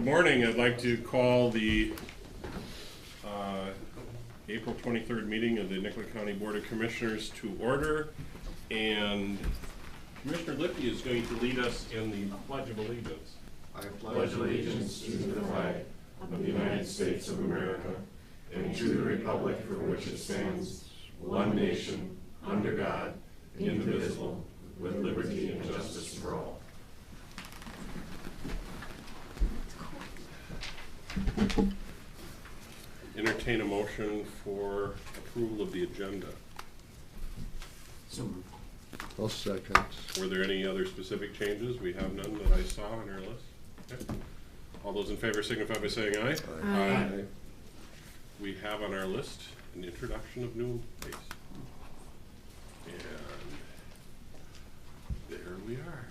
morning. I'd like to call the April 23rd meeting of the Nicollet County Board of Commissioners to order. And Commissioner Lipke is going to lead us in the Pledge of Allegiance. I pledge allegiance to the flag of the United States of America and to the republic for which it stands, one nation, under God, indivisible, with liberty and justice for all. Entertain a motion for approval of the agenda. I'll second. Were there any other specific changes? We have none that I saw on our list. Okay. All those in favor signify by saying aye. Aye. We have on our list an introduction of new employees. And there we are.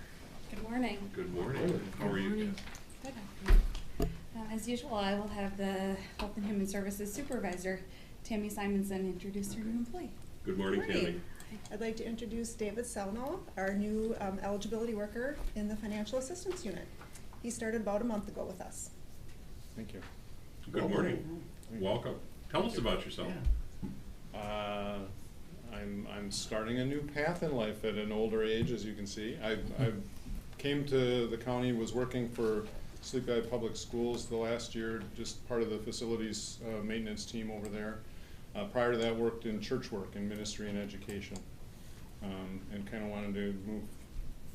Good morning. Good morning. How are you? Good. As usual, I will have the Health and Human Services Supervisor, Tammy Simonson, introduce her new employee. Good morning, Tammy. I'd like to introduce David Salno, our new eligibility worker in the Financial Assistance Unit. He started about a month ago with us. Thank you. Good morning. Welcome. Tell us about yourself. I'm starting a new path in life at an older age, as you can see. I came to the county, was working for Sleep Valley Public Schools the last year, just part of the facilities maintenance team over there. Prior to that, worked in church work in ministry and education, and kind of wanted to move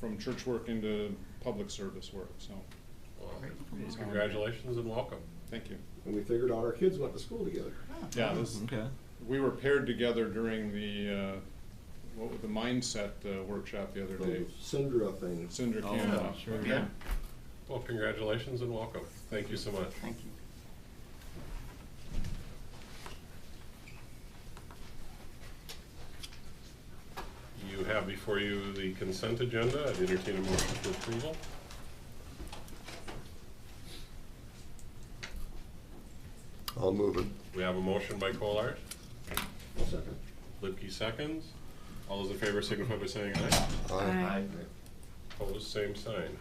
from church work into public service work. So, Well, congratulations and welcome. thank you. And we figured out our kids went to school together. Yeah, we were paired together during the what was the mindset workshop the other day. Syndra thing. Cinder camp. Yeah. Well, congratulations and welcome. Thank you so much. Thank you. You have before you the consent agenda. I'd entertain a motion for approval. I'll move it. We have a motion by Collard. Second. Lipke seconds. All those in favor signify by saying aye. Aye. Opposed, same sign.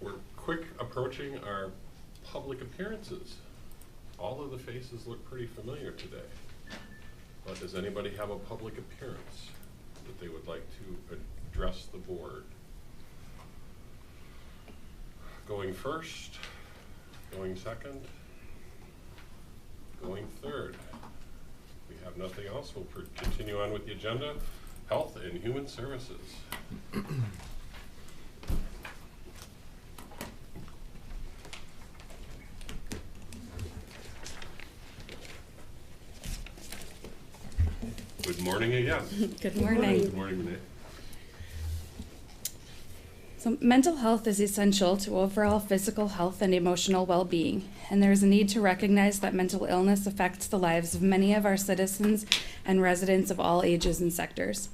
We're quick approaching our public appearances. All of the faces look pretty familiar today. But does anybody have a public appearance that they would like to address the board? Going first, going second, going third. We have nothing else. We'll continue on with the agenda. Health and Human Services. Good morning again. Good morning. Good morning, Renee. So mental health is essential to overall physical health and emotional well-being, and there is a need to recognize that mental illness affects the lives of many of our citizens and residents of all ages and sectors.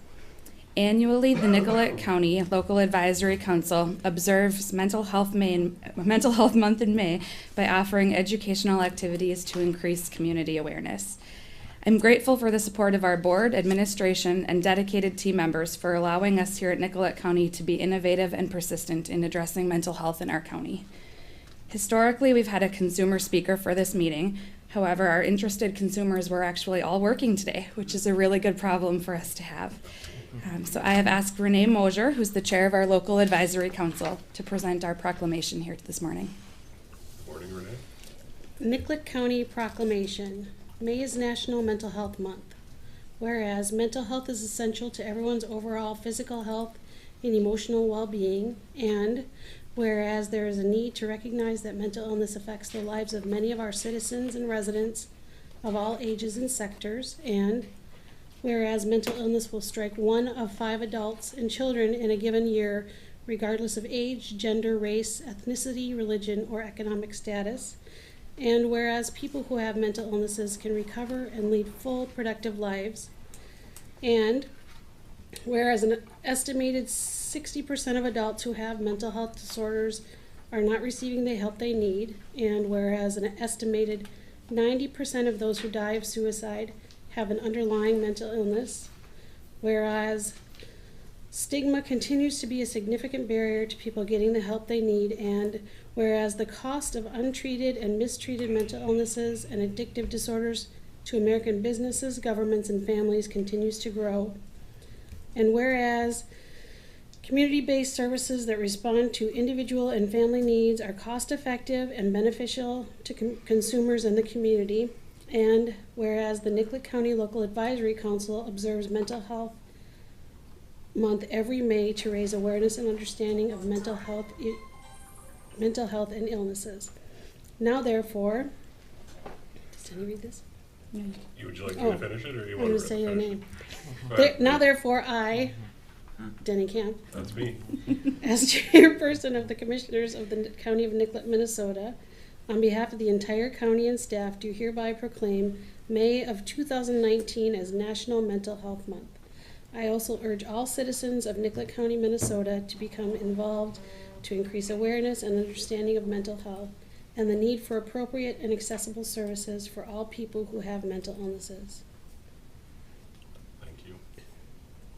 Annually, the Nicollet County Local Advisory Council observes Mental Health Month in May by offering educational activities to increase community awareness. I'm grateful for the support of our board, administration, and dedicated team members for allowing us here at Nicollet County to be innovative and persistent in addressing mental health in our county. Historically, we've had a consumer speaker for this meeting. However, our interested consumers were actually all working today, which is a really good problem for us to have. So I have asked Renee Mosier, who's the chair of our local advisory council, to present our proclamation here this morning. Morning, Renee. Nicollet County Proclamation. May is National Mental Health Month. Whereas mental health is essential to everyone's overall physical health and emotional well-being, and whereas there is a need to recognize that mental illness affects the lives of many of our citizens and residents of all ages and sectors, and whereas mental illness will strike 1 of 5 adults and children in a given year, regardless of age, gender, race, ethnicity, religion, or economic status. And whereas people who have mental illnesses can recover and lead full, productive lives. And whereas an estimated 60% of adults who have mental health disorders are not receiving the help they need. And whereas an estimated 90% of those who die of suicide have an underlying mental illness. Whereas Stigma continues to be a significant barrier to people getting the help they need, and whereas the cost of untreated and mistreated mental illnesses and addictive disorders to American businesses, governments, and families continues to grow, and whereas community-based services that respond to individual and family needs are cost-effective and beneficial to consumers in the community, and whereas the Nicollet County Local Advisory Council observes Mental Health Month every May to raise awareness and understanding of mental health and illnesses. Now therefore, does Jenny read this? Would you like me Oh, to finish it, or you I'm want gonna to say your finish it? name. Go ahead. Now therefore, I, Denny Camp, That's me. as chairperson of the Commissioners of the County of Nicollet, Minnesota, on behalf of the entire county and staff, do hereby proclaim May of 2019 as National Mental Health Month. I also urge all citizens of Nicollet County, Minnesota to become involved to increase awareness and understanding of mental health and the need for appropriate and accessible services for all people who have mental illnesses. Thank you.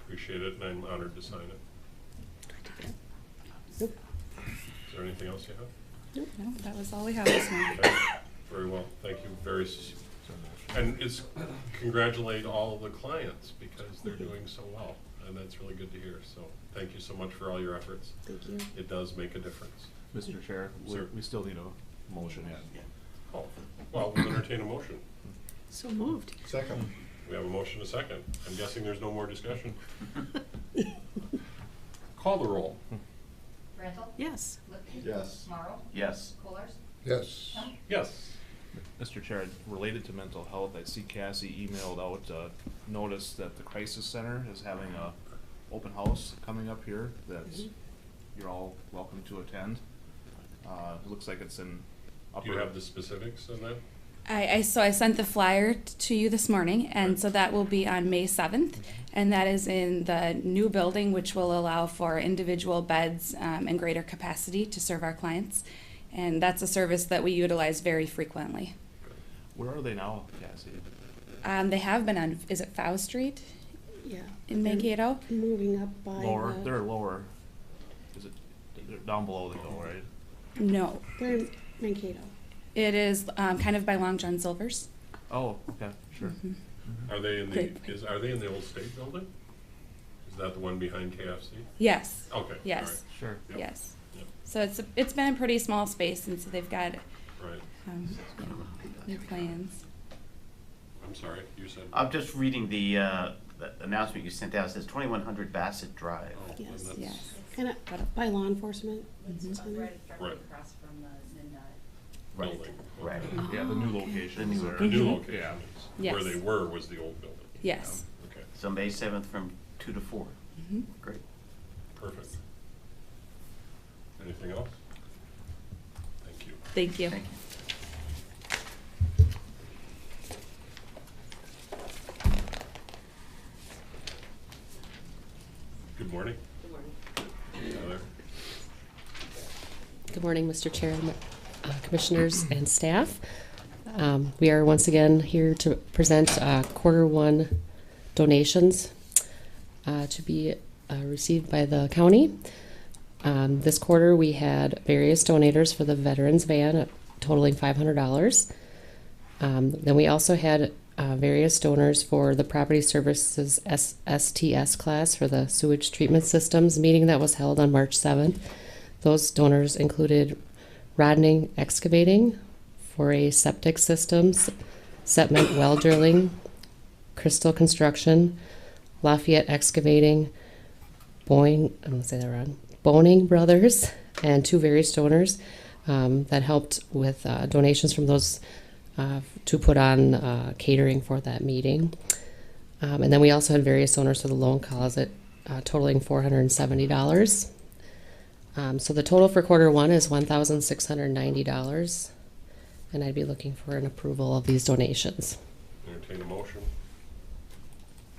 Appreciate it, and I'm honored to sign it. Nope. Is there anything else you have? No, that was all we have this morning. Okay. Very well, thank you and it's congratulate all the clients because they're doing so well, and that's really good to hear. So thank you so much for all your efforts. Thank you. It does make a difference. Mr. Chair, Sir. we still need a motion yet. Oh, well, we'll entertain a motion. So moved. Second. We have a motion, a second. I'm guessing there's no more discussion. Call the roll. Randall? Yes. Lipke? Yes. Morrow? Yes. Coolers? Yes. Kemp? Yes. Mr. Chair, related to mental health, I see Cassie emailed out a notice that the Crisis Center is having a open house coming up here that you're all welcome to attend. It looks like it's in Do you have the specifics on that? So I sent the flyer to you this morning, and Right. so that will be on May 7th, and that is in the new building, which will allow for individual beds and greater capacity to serve our clients. And that's a service that we utilize very frequently. Where are they now, Cassie? They have been on, is it Fow Street Yeah. in They're Mankato? Moving up by Lower, the- they're lower. Is it, they're down below the hill, right? No, They're in Mankato. it is kind of by Long John Silver's. Oh, okay, sure. Are they in Great. are they in the old state building? Is that the one behind KFC? Yes, Okay. yes, Sure. Yep. yes. Yep. So it's been a pretty small space, and so they've got Right. new plans. I'm sorry, you said. I'm just reading the announcement you sent out. It says 2100 Bassett Drive. Oh, and Yes. that's- Yes. Kind of by law enforcement. It's Center. right directly Right. across from the Midnight. Right. Building. Right. Yeah, the new Oh, okay. locations The new are. The new Mhm. location Yeah. is, Yes. where they were was the old building. Yes. Okay, So May 7th from 2 to 4. Mhm. Great. perfect. Anything else? Thank you. Thank you. Thank you. Good morning. Good morning. Heather. Good morning, Mr. Chair, Commissioners, and staff. We are once again here to present Q1 donations to be received by the county. This quarter, we had various donators for the Veterans Van totaling $500. Then we also had various donors for the Property Services STS class for the Sewage Treatment Systems meeting that was held on March 7th. Those donors included Rodning Excavating for a septic systems, Setment Well Drilling, Crystal Construction, Lafayette Excavating, I'm going to say that wrong, Boning Brothers, and two various donors that helped with donations from those to put on catering for that meeting. And then we also had various donors for the loan closet totaling $470. So the total for Q1 is $1,690, and I'd be looking for an approval of these donations. Entertain a motion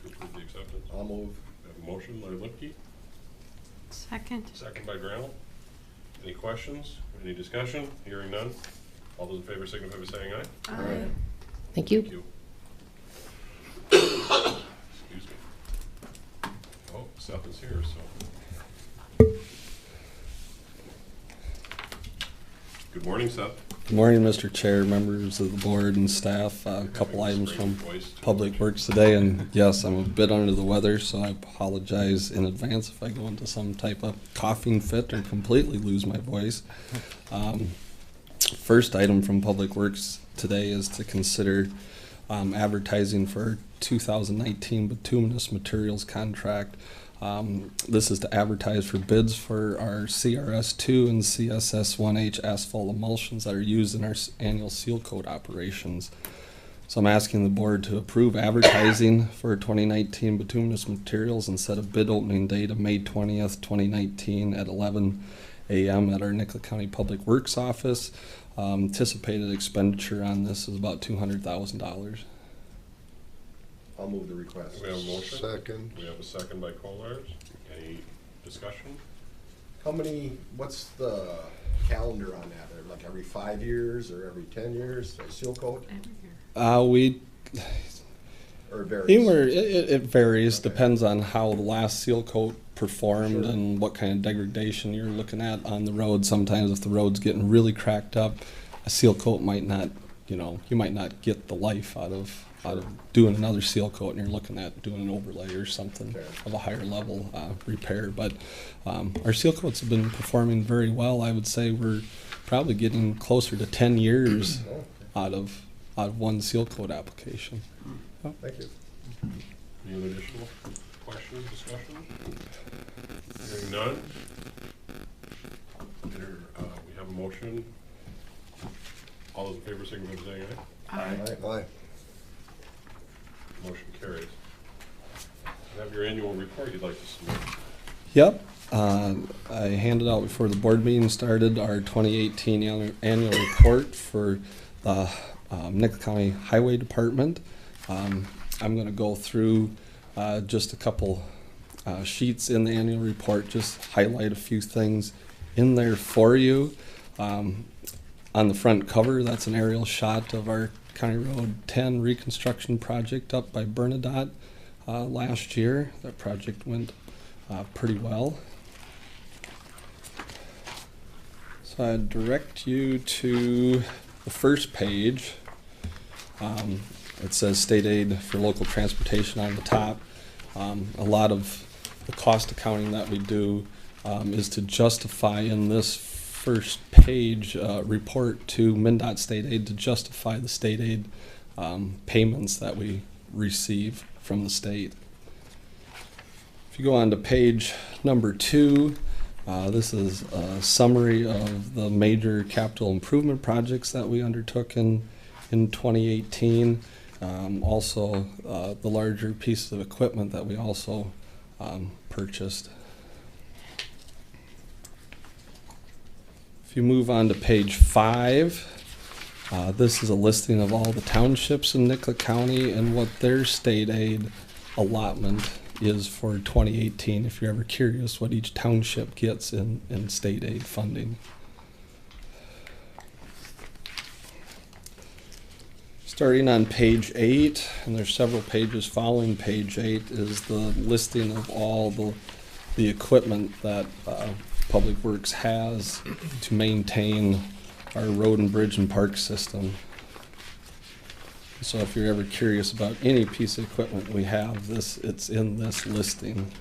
to approve the acceptance. I'll move. We have a motion by Lipke, Second. second by Granell. Any questions? Any discussion? Hearing none. All those in favor signify by saying aye. Aye. Thank you. Thank you. Excuse me. Oh, Seth is here, so. Good morning, Seth. Good morning, Mr. Chair, members of the board and staff. A couple items from Public Works today, and yes, I'm a bit under the weather, so I apologize in advance if I go into some type of coughing fit or completely lose my voice. First item from Public Works today is to consider advertising for 2019 bituminous materials contract. This is to advertise for bids for our CRS2 and CSS1H asphalt emulsions that are used in our annual seal coat operations. So I'm asking the board to approve advertising for 2019 bituminous materials and set a bid opening date of May 20th, 2019 at 11 a.m. at our Nicollet County Public Works office. Anticipated expenditure on this is about $200,000. I'll move the request. We have a motion. Second. We have a second by Kolars. Any discussion? What's the calendar on that? Like every 5 years or every 10 years, a seal coat? We Or it varies? it varies, Okay. depends on how the last seal coat performed Sure. and what kind of degradation you're looking at on the road. Sometimes if the road's getting really cracked up, a seal coat might not, you might not get the life out of doing another seal coat, and you're looking at doing an overlay or something Okay. of a higher level repair. But our seal coats have been performing very well. I would say we're probably getting closer to 10 years Oh, out of one seal coat application. thank you. Any other additional questions, discussion? Hearing none. We have a motion. All those in favor, signify by saying aye. Aye. Motion carries. You have your annual report you'd like to submit. Yep. I handed out before the board meeting started our 2018 annual report for the Nicollet County Highway Department. I'm going to go through just a couple sheets in the annual report, just highlight a few things in there for you. On the front cover, that's an aerial shot of our County Road 10 reconstruction project up by Bernadotte last year. That project went pretty well. So I direct you to the first page. It says state aid for local transportation on the top. A lot of the cost accounting that we do is to justify in this first page report to MnDOT state aid to justify the state aid payments that we receive from the state. If you go on to page number 2, this is a summary of the major capital improvement projects that we undertook in 2018. Also, the larger pieces of equipment that we also purchased. If you move on to page 5, this is a listing of all the townships in Nicollet County and what their state aid allotment is for 2018, if you're ever curious what each township gets in state aid funding. Starting on page 8, and there's several pages following page 8, is the listing of all the equipment that Public Works has to maintain our road and bridge and park system. So if you're ever curious about any piece of equipment we have, it's in this listing.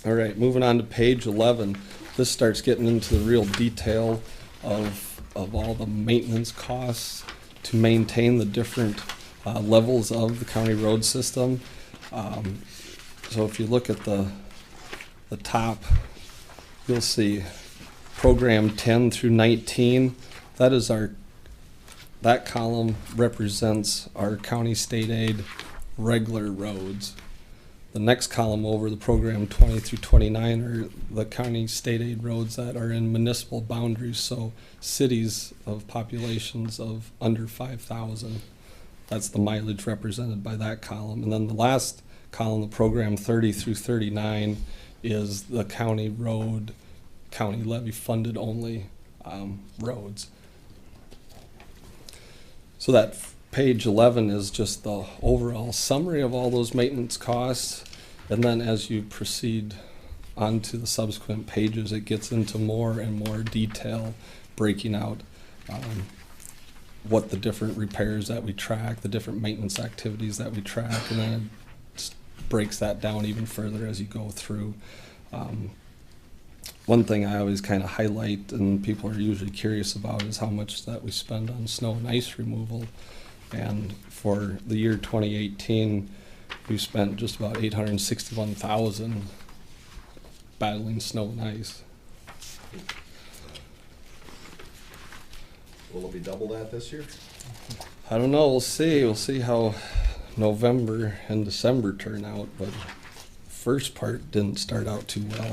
All right, moving on to page 11. This starts getting into the real detail of all the maintenance costs to maintain the different levels of the county road system. So if you look at the top, you'll see program 10 through 19. That column represents our county state aid regular roads. The next column over, the program 20 through 29, are the county state aid roads that are in municipal boundaries, so cities of populations of under 5,000. That's the mileage represented by that column. And then the last column, the program 30 through 39, is the county road, county levy funded only roads. So that page 11 is just the overall summary of all those maintenance costs. And then as you proceed onto the subsequent pages, it gets into more and more detail, breaking out what the different repairs that we track, the different maintenance activities that we track, and then it breaks that down even further as you go through. One thing I always kind of highlight and people are usually curious about is how much that we spend on snow and ice removal. And for the year 2018, we spent just about $861,000 battling snow and ice. Will it be double that this year? I don't know, we'll see. We'll see how November and December turn out, but the first part didn't start out too well.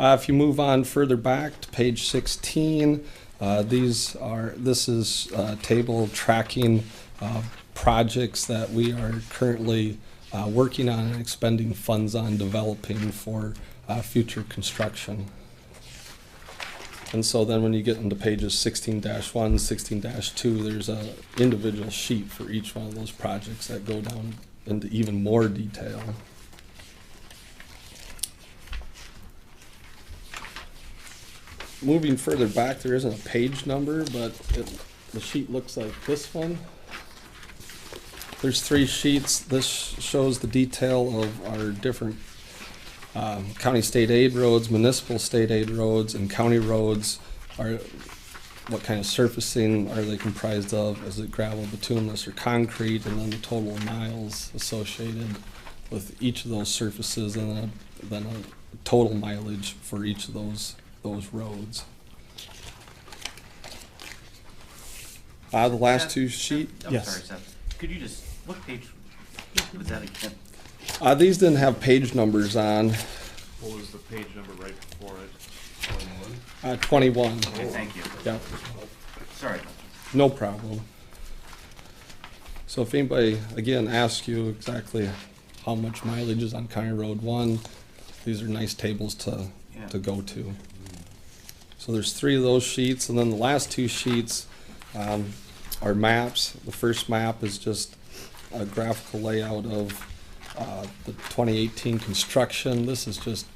If you move on further back to page 16, this is a table tracking projects that we are currently working on and expending funds on developing for future construction. And so then when you get into pages 16-1, 16-2, there's an individual sheet for each one of those projects that go down into even more detail. Moving further back, there isn't a page number, but the sheet looks like this one. There's 3 sheets. This shows the detail of our different county state aid roads, municipal state aid roads, and county roads. What kind of surfacing are they comprised of? Is it gravel, bituminous, or concrete? And then the total miles associated with each of those surfaces, and then a total mileage for each of those roads. The last Seth, two sheets. Yes. Sorry, Seth. Could you just, what page was that again? These didn't have page numbers on. What was the page number right before it? 21. Okay, thank you. Yeah. Sorry. No problem. So if anybody, again, asks you exactly how much mileage is on County Road 1, these are nice tables to go to. So there's 3 of those sheets, and then the last 2 sheets are maps. The first map is just a graphical layout of the 2018 construction. This is just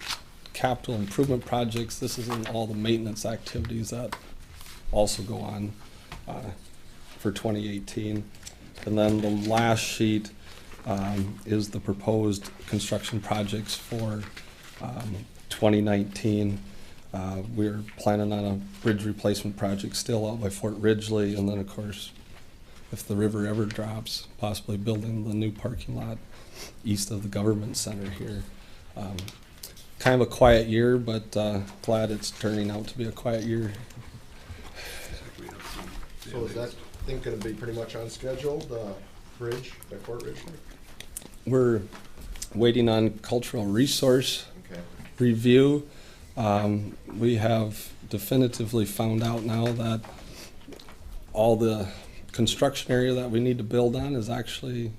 capital improvement projects. This is in all the maintenance activities that also go on for 2018. And then the last sheet is the proposed construction projects for 2019. We're planning on a bridge replacement project still out by Fort Ridgely, and then of course, if the river ever drops, possibly building the new parking lot east of the government center here. Kind of a quiet year, but glad it's turning out to be a quiet year. So is that thing gonna be pretty much on schedule, the bridge at Fort Ridgely? We're waiting on cultural resource Okay. review. We have definitively found out now that all the construction area that we need to build on is actually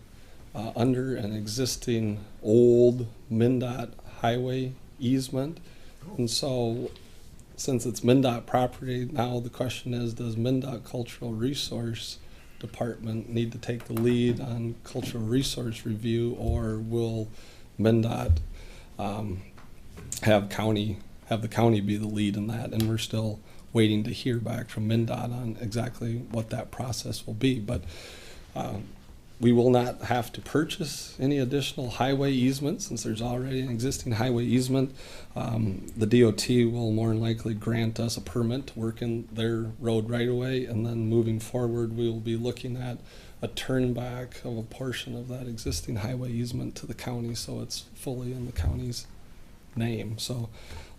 under an existing old MnDOT highway easement. And so since it's MnDOT property, now the question is, does MnDOT Cultural Resource Department need to take the lead on cultural resource review, or will MnDOT have the county be the lead in that? And we're still waiting to hear back from MnDOT on exactly what that process will be. But we will not have to purchase any additional highway easements since there's already an existing highway easement. The DOT will more than likely grant us a permit to work in their road right away, and then moving forward, we will be looking at a turn back of a portion of that existing highway easement to the county, so it's fully in the county's name. So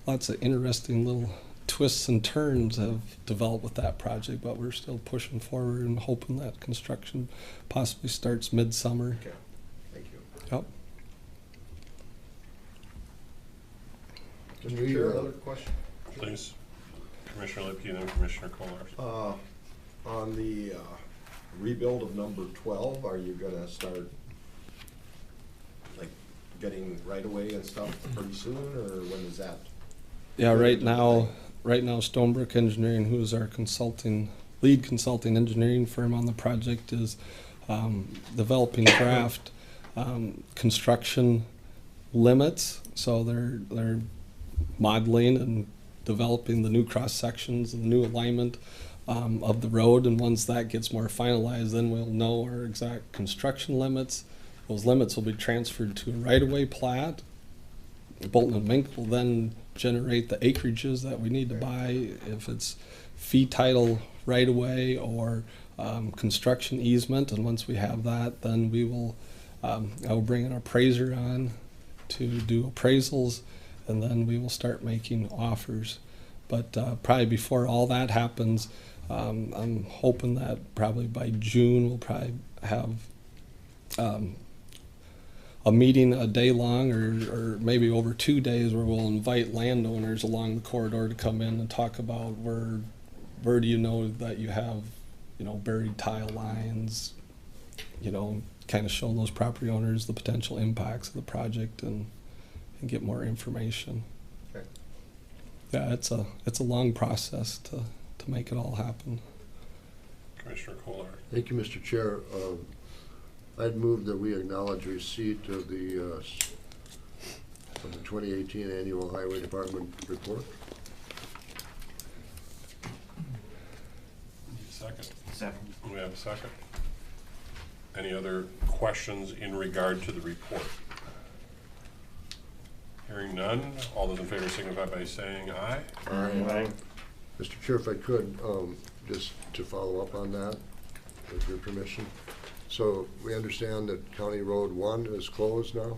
lots of interesting little twists and turns have developed with that project, but we're still pushing forward and hoping that construction possibly starts midsummer. Okay, thank you. Yep. Mr. Chair, another question? Please. Commissioner Lipke and Commissioner Kolar. On the rebuild of number 12, are you gonna start like getting right away and stuff pretty soon, or when is that? Yeah, right now Stonebrook Engineering, who's our consulting lead consulting engineering firm on the project is developing draft construction limits. So they're modeling and developing the new cross sections and the new alignment of the road. And once that gets more finalized, then we'll know our exact construction limits. Those limits will be transferred to a right-of-way plat. Bolton and Mink will then generate the acreages that we need to buy, if it's fee title right-of-way or construction easement. And once we have that, then we will, I will bring an appraiser on to do appraisals, and then we will start making offers. But probably before all that happens, I'm hoping that probably by June we'll probably have a meeting a day long, or maybe over 2 days, where we'll invite landowners along the corridor to come in and talk about where do you know that you have, buried tile lines, kind of show those property owners the potential impacts of the project and get more information. Okay. Yeah, it's a long process to make it all happen. Commissioner Kohler. Thank you, Mr. Chair. I'd move that we acknowledge receipt of the 2018 Annual Highway Department Report. Second. Second. We have a second. Any other questions in regard to the report? Hearing none, all those in favor signify by saying aye. Aye. Mr. Chair, if I could, just to follow up on that, with your permission. So we understand that County Road 1 is closed now?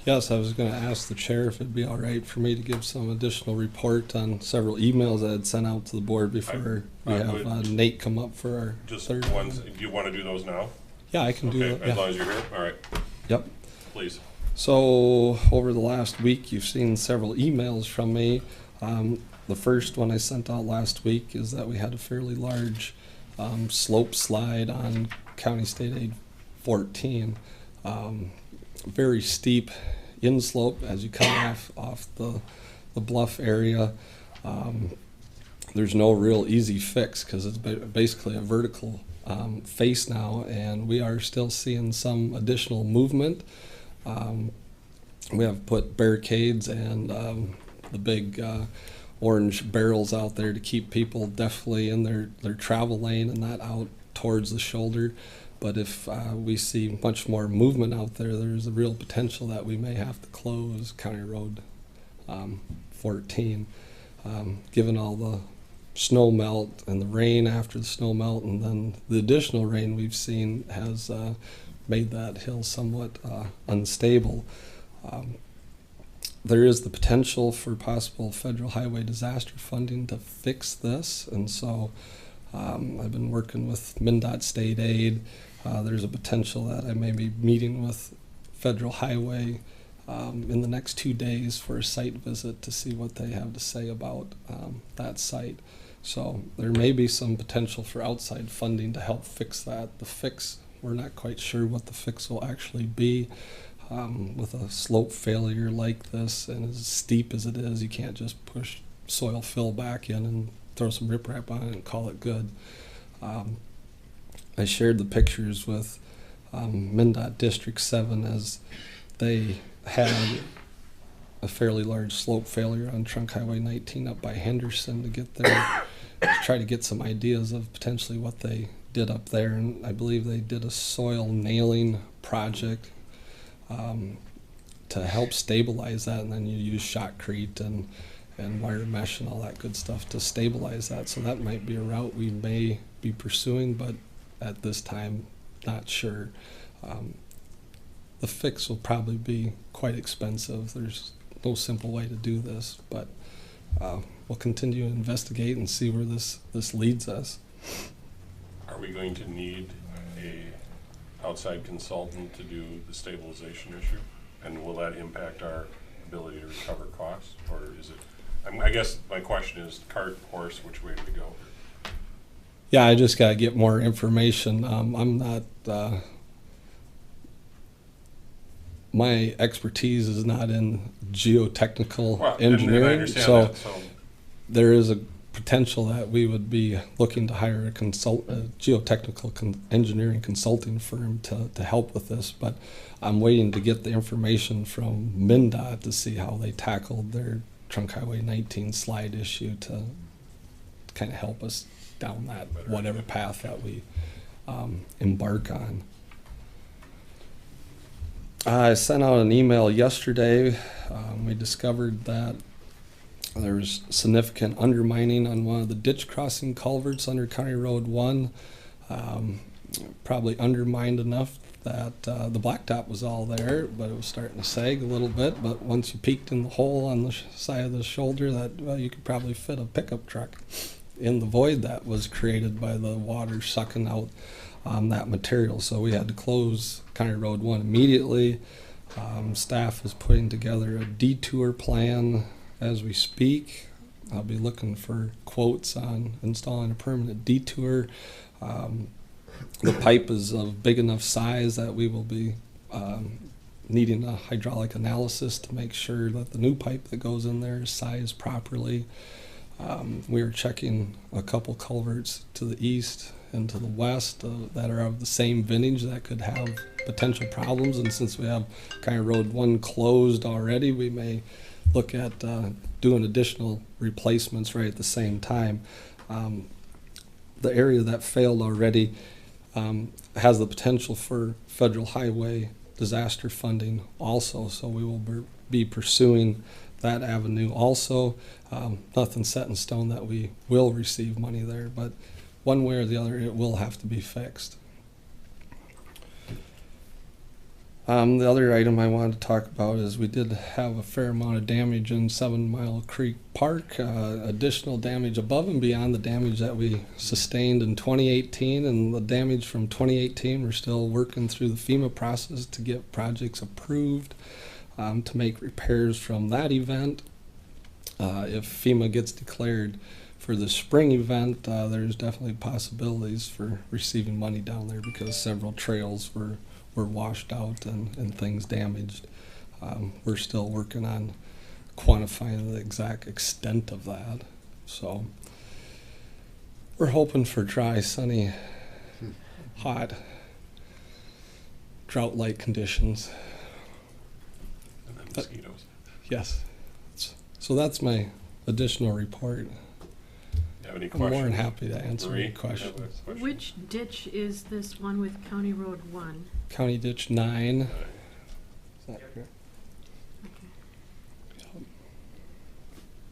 Yes, I was going to ask the chair if it'd be all right for me to give some additional report on several emails I had sent out to the board before we have Nate come up for our Just third. ones, do you want to do those now? Yeah, I can do Okay, that. as Yeah. long as you're here, all right, Yep. please. So over the last week, you've seen several emails from me. The first one I sent out last week is that we had a fairly large slope slide on County State Aid 14. Very steep inslope as you come off the bluff area. There's no real easy fix because it's basically a vertical face now, and we are still seeing some additional movement. We have put barricades and the big orange barrels out there to keep people definitely in their travel lane and not out towards the shoulder. But if we see much more movement out there, there's a real potential that we may have to close County Road 14, given all the snow melt and the rain after the snow melt, and then the additional rain we've seen has made that hill somewhat unstable. There is the potential for possible federal highway disaster funding to fix this, and so I've been working with MnDOT State Aid. There's a potential that I may be meeting with Federal Highway in the next 2 days for a site visit to see what they have to say about that site. So there may be some potential for outside funding to help fix that. The fix, we're not quite sure what the fix will actually be. With a slope failure like this and as steep as it is, you can't just push soil fill back in and throw some riprap on it and call it good. I shared the pictures with MnDOT District 7 as they had a fairly large slope failure on Trunk Highway 19 up by Henderson to get there, to try to get some ideas of potentially what they did up there. And I believe they did a soil nailing project to help stabilize that, and then you use shotcrete and wire mesh and all that good stuff to stabilize that. So that might be a route we may be pursuing, but at this time, not sure. The fix will probably be quite expensive. There's no simple way to do this, but we'll continue to investigate and see where this leads us. Are we going to need a outside consultant to do the stabilization issue? And will that impact our ability to recover costs? Or is it, I guess my question is cart, horse, which way do we go? Yeah, I just got to get more information. I'm not, my expertise is not in geotechnical Well, and I engineering. understand So that, so there is potential that we would be looking to hire a geotechnical engineering consulting firm to help with this, but I'm waiting to get the information from MnDOT to see how they tackled their Trunk Highway 19 slide issue to kind of help us down that whatever path that we embark on. I sent out an email yesterday. We discovered that there was significant undermining on one of the ditch crossing culverts under County Road 1. Probably undermined enough that the blacktop was all there, but it was starting to sag a little bit. But once you peeked in the hole on the side of the shoulder, that you could probably fit a pickup truck in the void that was created by the water sucking out that material. So we had to close County Road 1 immediately. Staff is putting together a detour plan as we speak. I'll be looking for quotes on installing a permanent detour. The pipe is of big enough size that we will be needing a hydraulic analysis to make sure that the new pipe that goes in there is sized properly. We are checking a couple culverts to the east and to the west that are of the same vintage that could have potential problems, and since we have County Road 1 closed already, we may look at doing additional replacements right at the same time. The area that failed already has the potential for federal highway disaster funding also, so we will be pursuing that avenue also. Nothing set in stone that we will receive money there, but one way or the other it will have to be fixed. The other item I wanted to talk about is we did have a fair amount of damage in 7 Mile Creek Park, additional damage above and beyond the damage that we sustained in 2018, and the damage from 2018 we're still working through the FEMA process to get projects approved to make repairs from that event. If FEMA gets declared for the spring event, there's definitely possibilities for receiving money down there because several trails were washed out and things damaged. We're still working on quantifying the exact extent of that. So we're hoping for dry, sunny, hot, drought-like conditions. And then mosquitoes. Yes. So that's my additional report. Have any I'm questions? more than happy to answer Marie, any questions. you have a question? Which ditch is this one with County Road 1? County Ditch 9. Is that correct?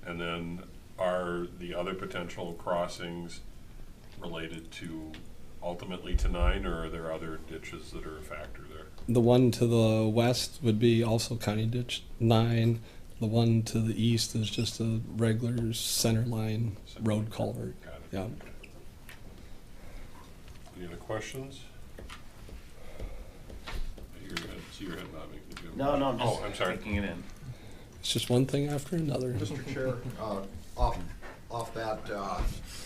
And then are the other potential crossings related to ultimately to 9, or are there other ditches that are a factor there? The one to the west would be also County Ditch 9. The one to the east is just a regular center line road culvert. Got it. Yeah. Any other questions? See your head nodding. Did you have a No, no, I'm question? just I'm sorry. taking it in. It's just one thing after another. Mr. Chair, off that,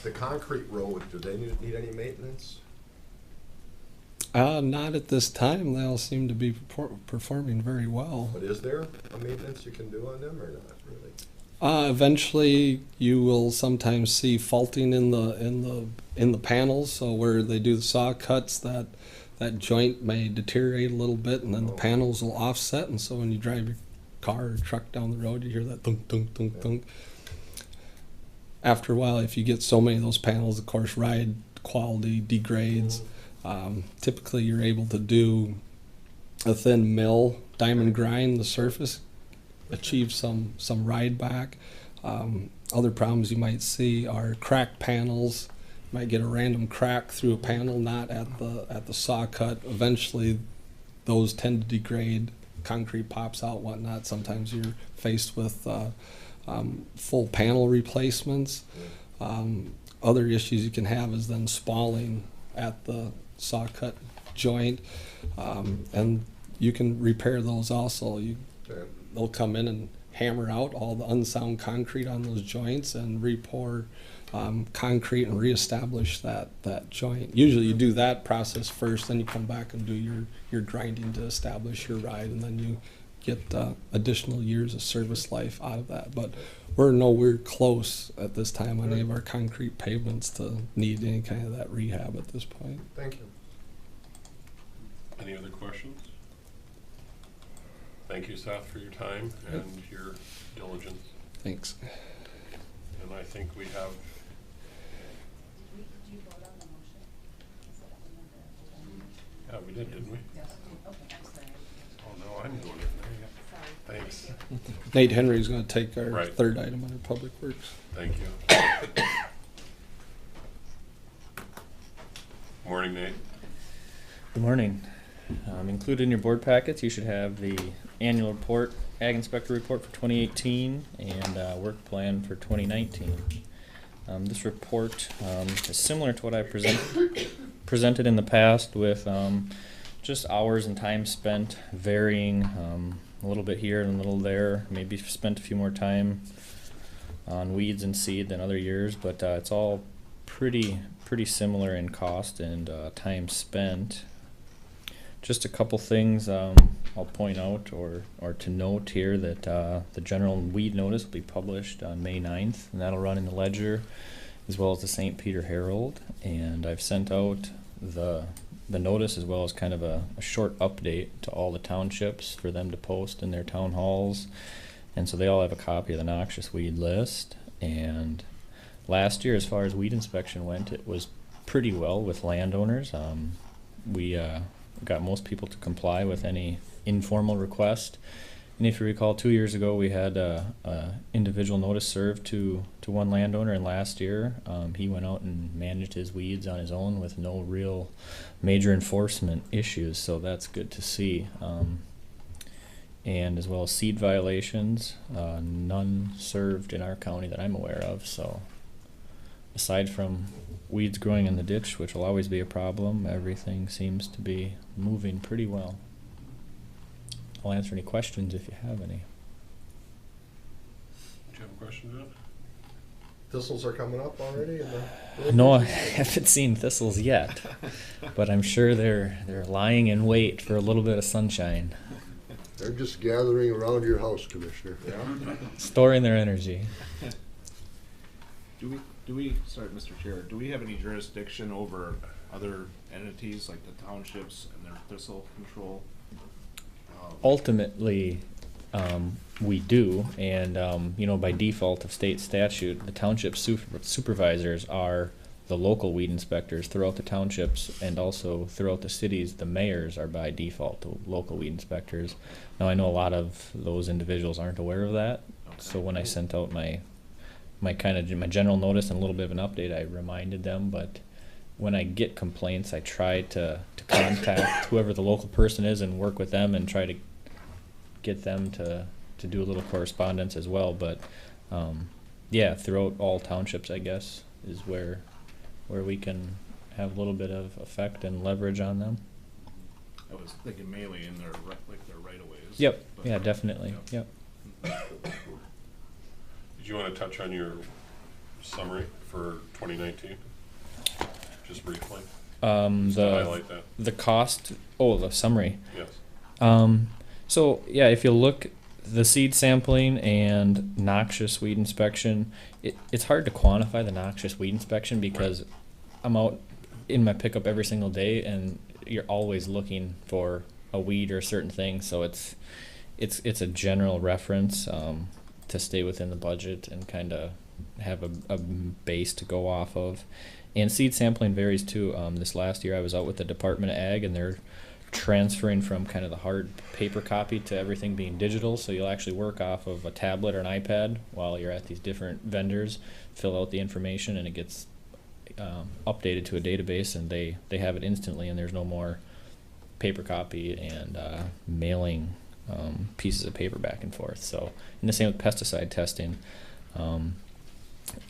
the concrete road, do they need any maintenance? Not at this time. They all seem to be performing very well. But is there a maintenance you can do on them or not really? Eventually, you will sometimes see faulting in the panels. So where they do the saw cuts, that joint may deteriorate a little bit, and then the panels will offset. And so when you drive your car or truck down the road, you hear that thunk, thunk, thunk, thunk. After a while, if you get so many of those panels, of course, ride quality degrades. Typically, you're able to do a thin mill, diamond grind the surface, achieve some ride back. Other problems you might see are cracked panels. You might get a random crack through a panel, not at the saw cut. Eventually, those tend to degrade. Concrete pops out, whatnot. Sometimes you're faced with full panel replacements. Other issues you can have is then spalling at the saw cut joint, and you can repair those also. They'll come in and hammer out all the unsound concrete on those joints and re-pour concrete and reestablish that joint. Usually you do that process first, then you come back and do your grinding to establish your ride, and then you get additional years of service life out of that. But we're nowhere close at this time on any of our concrete pavements to need any kind of that rehab at this point. Thank you. Any other questions? Thank you, Seth, for your time and your diligence. Thanks. And I think we have, Did you vote on the motion? Is that one of the- yeah, we did, didn't we? Yes. Okay, I'm sorry. Oh, no, I'm doing it. Sorry. Thanks. Nate Henry's going to take our Right. third item under Public Works. Thank you. Morning, Nate. Good morning. Included in your board packets, you should have the annual report, Ag Inspector Report for 2018, and work plan for 2019. This report is similar to what I presented in the past, with just hours and time spent varying, a little bit here and a little there. Maybe spent a few more time on weeds and seed than other years, but it's all pretty similar in cost and time spent. Just a couple things I'll point out or to note here, that the general weed notice will be published on May 9th, and that'll run in the Ledger as well as the St. Peter Herald. And I've sent out the notice as well as kind of a short update to all the townships for them to post in their town halls. And so they all have a copy of the noxious weed list. And last year, as far as weed inspection went, it was pretty well with landowners. We got most people to comply with any informal request. And if you recall, 2 years ago we had a individual notice served to one landowner, and last year he went out and managed his weeds on his own with no real major enforcement issues, so that's good to see. And as well as seed violations, none served in our county that I'm aware of. So aside from weeds growing in the ditch, which will always be a problem, everything seems to be moving pretty well. I'll answer any questions if you have any. Do you have a question, John? Thistles are coming up already in the No, I haven't seen thistles yet, but I'm sure they're lying in wait for a little bit of sunshine, They're just gathering around your house, Commissioner. storing their energy. Do we, sorry, Mr. Chair, do we have any jurisdiction over other entities like the townships and their thistle control? Ultimately, we do, and by default of state statute, the township supervisors are the local weed inspectors throughout the townships, and also throughout the cities, the mayors are by default the local weed inspectors. Now, I know a lot of those individuals aren't aware of that, so when I sent out my general notice and a little bit of an update, I reminded them. But when I get complaints, I try to contact whoever the local person is and work with them and try to get them to do a little correspondence as well. But yeah, throughout all townships, I guess, is where we can have a little bit of effect and leverage on them. I was thinking mainly in their right of ways. Yep. Yeah, definitely. Yep. Did you want to touch on your summary for 2019? Just briefly. Just to highlight that. The cost. Oh, the summary. Yes. So yeah, if you look, the seed sampling and noxious weed inspection, it's hard to quantify the noxious weed inspection because Right. I'm out in my pickup every single day, and you're always looking for a weed or a certain thing. So it's a general reference to stay within the budget and kind of have a base to go off of. And seed sampling varies too. This last year I was out with the Department of Ag, and they're transferring from kind of the hard paper copy to everything being digital. So you'll actually work off of a tablet or an iPad while you're at these different vendors, fill out the information, and it gets updated to a database, and they have it instantly, and there's no more paper copy and mailing pieces of paper back and forth. So, and the same with pesticide testing.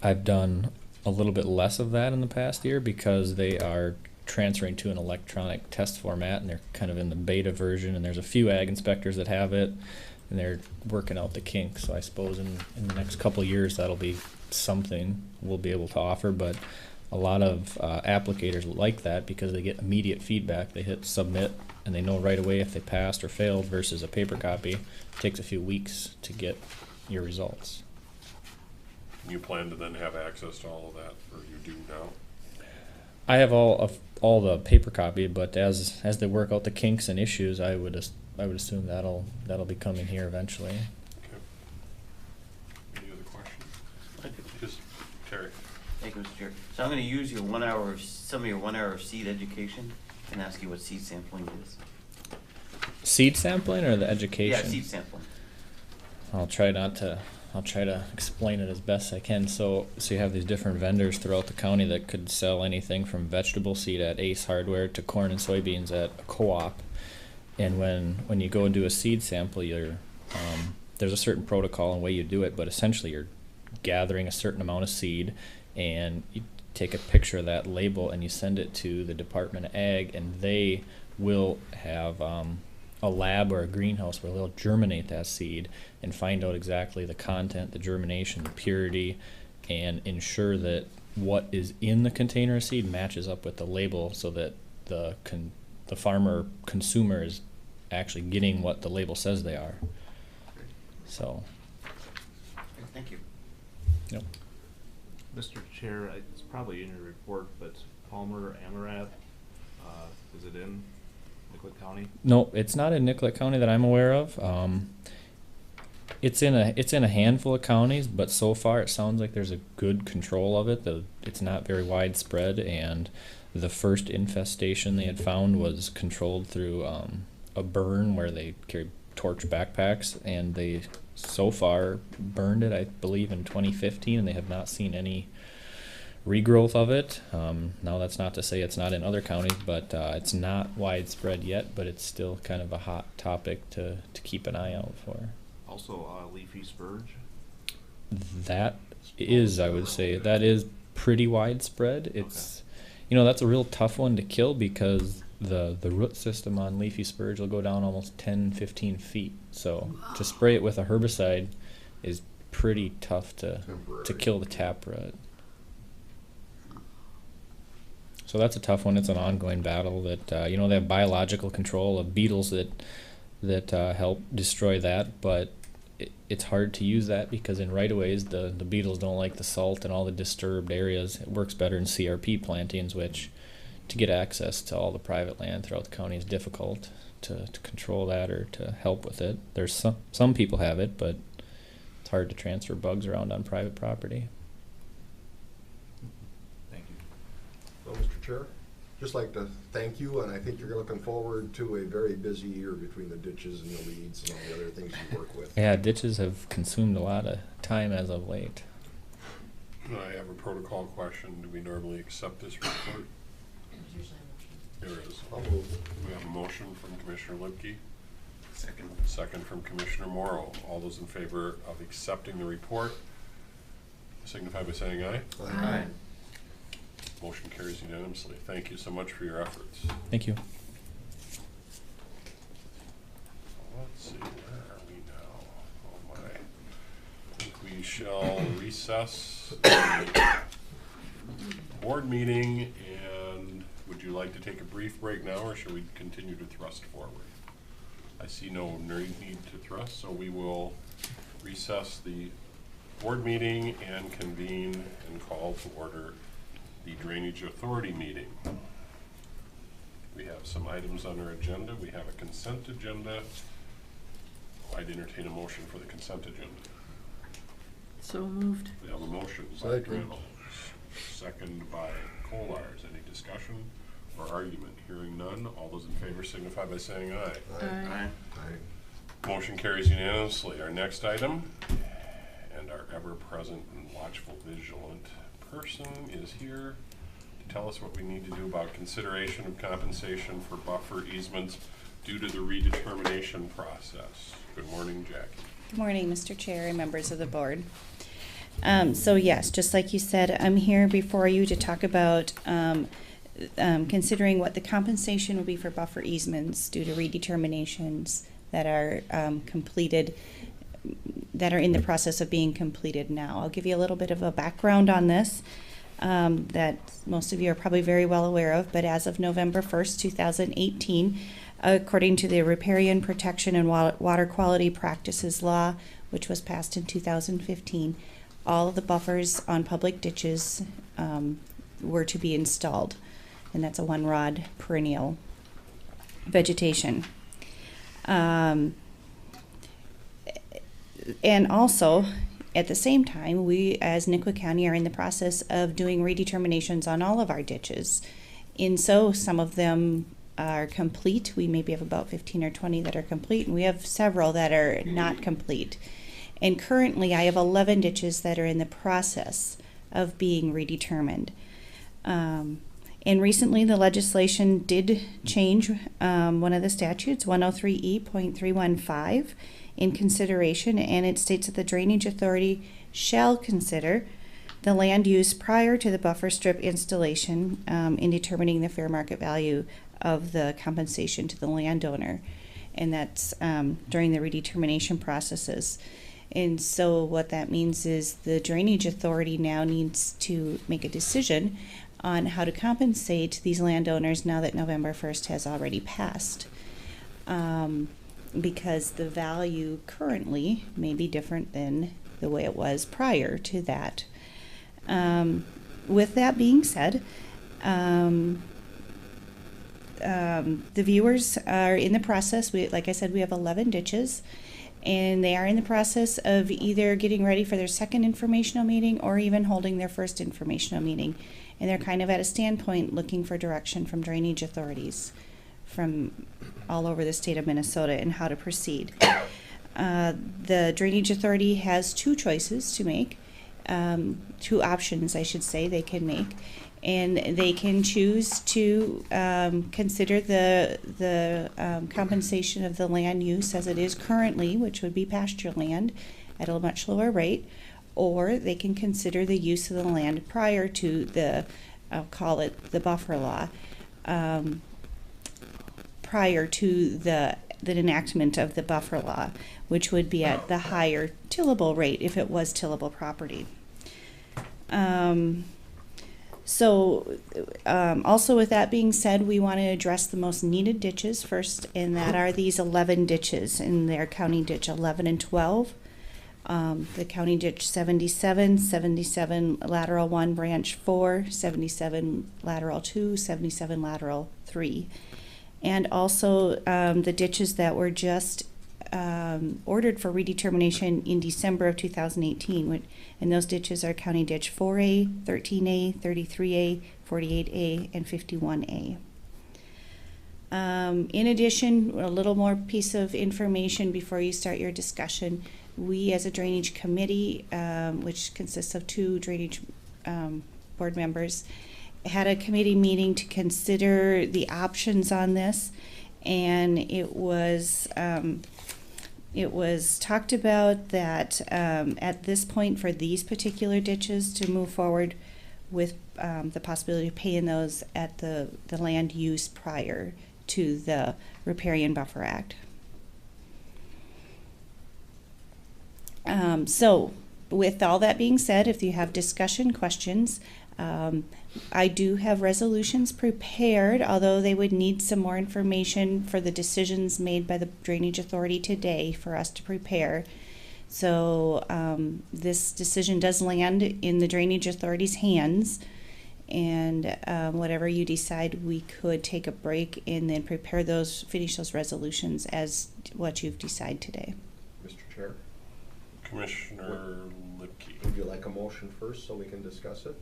I've done a little bit less of that in the past year because they are transferring to an electronic test format, and they're kind of in the beta version, and there's a few ag inspectors that have it, and they're working out the kinks. So I suppose in the next couple of years that'll be something we'll be able to offer. But a lot of applicators like that because they get immediate feedback. They hit submit and they know right away if they passed or failed, versus a paper copy. It takes a few weeks to get your results. You plan to then have access to all of that, or you do now? I have all the paper copy, but as they work out the kinks and issues, I would assume that'll be coming here eventually. Okay. Any other questions? Just Terry. Thank you, Mr. Chair. So I'm going to use your some of your 1 hour of seed education and ask you what seed sampling is. Seed sampling or the education? Yeah, seed sampling. I'll try to explain it as best I can. So you have these different vendors throughout the county that could sell anything from vegetable seed at Ace Hardware to corn and soybeans at a co-op. And when you go and do a seed sample, there's a certain protocol and way you do it, but essentially you're gathering a certain amount of seed, and you take a picture of that label and you send it to the Department of Ag, and they will have a lab or a greenhouse where they'll germinate that seed and find out exactly the content, the germination, the purity, and ensure that what is in the container of seed matches up with the label, so that the farmer consumer is actually getting what the label says they are. So. Thank you. Yep. Mr. Chair, it's probably in your report, but Palmer Amaranth, is it in Nicollet County? No, it's not in Nicollet County that I'm aware of. It's in a handful of counties, but so far it sounds like there's a good control of it. It's not very widespread, and the first infestation they had found was controlled through a burn where they carried torch backpacks, and they so far burned it, I believe, in 2015, and they have not seen any regrowth of it. Now that's not to say it's not in other counties, but it's not widespread yet, but it's still kind of a hot topic to keep an eye out for. Also, leafy spurge? That is, I would say, that is pretty widespread. It's, that's a real tough one to kill because the root system on leafy spurge will go down almost 10-15 feet. So to spray it with a herbicide is pretty tough to kill the taproot. So that's a tough one. It's an ongoing battle that, they have biological control of beetles that help destroy that, but it's hard to use that because in right-of-ways the beetles don't like the salt and all the disturbed areas. It works better in CRP plantings, which to get access to all the private land throughout the county is difficult to control that or to help with it. There's some people have it, but it's hard to transfer bugs around on private property. Thank you. Well, Mr. Chair, just like to thank you, and I think you're looking forward to a very busy year between the ditches and the weeds and all the other things you work with. Yeah, ditches have consumed a lot of time as of late. I have a protocol question. Do we normally accept this report? There is. I'll move. We have a motion from Commissioner Limke. Second. Second from Commissioner Morrow. All those in favor of accepting the report signify by saying aye. Aye. Motion carries unanimously. Thank you so much for your efforts. Thank you. Let's see, where are we now? Oh my. I think we shall recess the board meeting, and would you like to take a brief break now, or should we continue to thrust forward? I see no need to thrust, so we will recess the board meeting and convene and call to order the Drainage Authority meeting. We have some items on our agenda. We have a consent agenda. I'd entertain a motion for the consent agenda. So moved. We have a motion by Second. Reynolds, second by Kolars. Any discussion or argument? Hearing none. All those in favor signify by saying aye. Aye. Aye. Motion carries unanimously. Our next item, and our ever-present and watchful, vigilant person is here to tell us what we need to do about consideration of compensation for buffer easements due to the redetermination process. Good morning, Jackie. Good morning, Mr. Chair and members of the board. So yes, just like you said, I'm here before you to talk about considering what the compensation will be for buffer easements due to redeterminations that are completed, that are in the process of being completed now. I'll give you a little bit of a background on this. that most of you are probably very well aware of, but as of November 1st, 2018, according to the Riparian Protection and Water Quality Practices Law, which was passed in 2015, all of the buffers on public ditches were to be installed, and that's a 1-rod perennial vegetation. And also, at the same time, we as Nicollet County are in the process of doing redeterminations on all of our ditches. And so some of them are complete. We maybe have about 15 or 20 that are complete, and we have several that are not complete. And currently, I have 11 ditches that are in the process of being redetermined. And recently, the legislation did change one of the statutes, 103E.315, in consideration, and it states that the Drainage Authority shall consider the land use prior to the buffer strip installation in determining the fair market value of the compensation to the landowner, and that's during the redetermination processes. And so what that means is the Drainage Authority now needs to make a decision on how to compensate these landowners now that November 1st has already passed. Because the value currently may be different than the way it was prior to that. With that being said, the viewers are in the process. Like I said, we have 11 ditches, and they are in the process of either getting ready for their second informational meeting or even holding their first informational meeting. And they're kind of at a standpoint looking for direction from drainage authorities from all over the state of Minnesota and how to proceed. The Drainage Authority has two choices to make, two options, I should say, they can make. And they can choose to consider the compensation of the land use as it is currently, which would be pasture land, at a much lower rate, or they can consider the use of the land prior to the, I'll call it the buffer law, prior to the enactment of the buffer law, which would be at the higher tillable rate if it was tillable property. Also with that being said, we want to address the most needed ditches first, and that are these 11 ditches, and they're County Ditch 11 and 12. The County Ditch 77, 77 Lateral 1, Branch 4, 77 Lateral 2, 77 Lateral 3. And also the ditches that were just ordered for redetermination in December of 2018. And those ditches are County Ditch 4A, 13A, 33A, 48A, and 51A. In addition, a little more piece of information before you start your discussion. We as a drainage committee, which consists of 2 drainage board members, had a committee meeting to consider the options on this, and it was talked about that at this point for these particular ditches to move forward with the possibility of paying those at the land use prior to the Riparian Buffer Act. So with all that being said, if you have discussion questions, I do have resolutions prepared, although they would need some more information for the decisions made by the Drainage Authority today for us to prepare. So this decision does land in the Drainage Authority's hands, and whatever you decide, we could take a break and then prepare those, finish those resolutions as what you've decided today. Mr. Chair? Commissioner Lipke. Would you like a motion first so we can discuss it?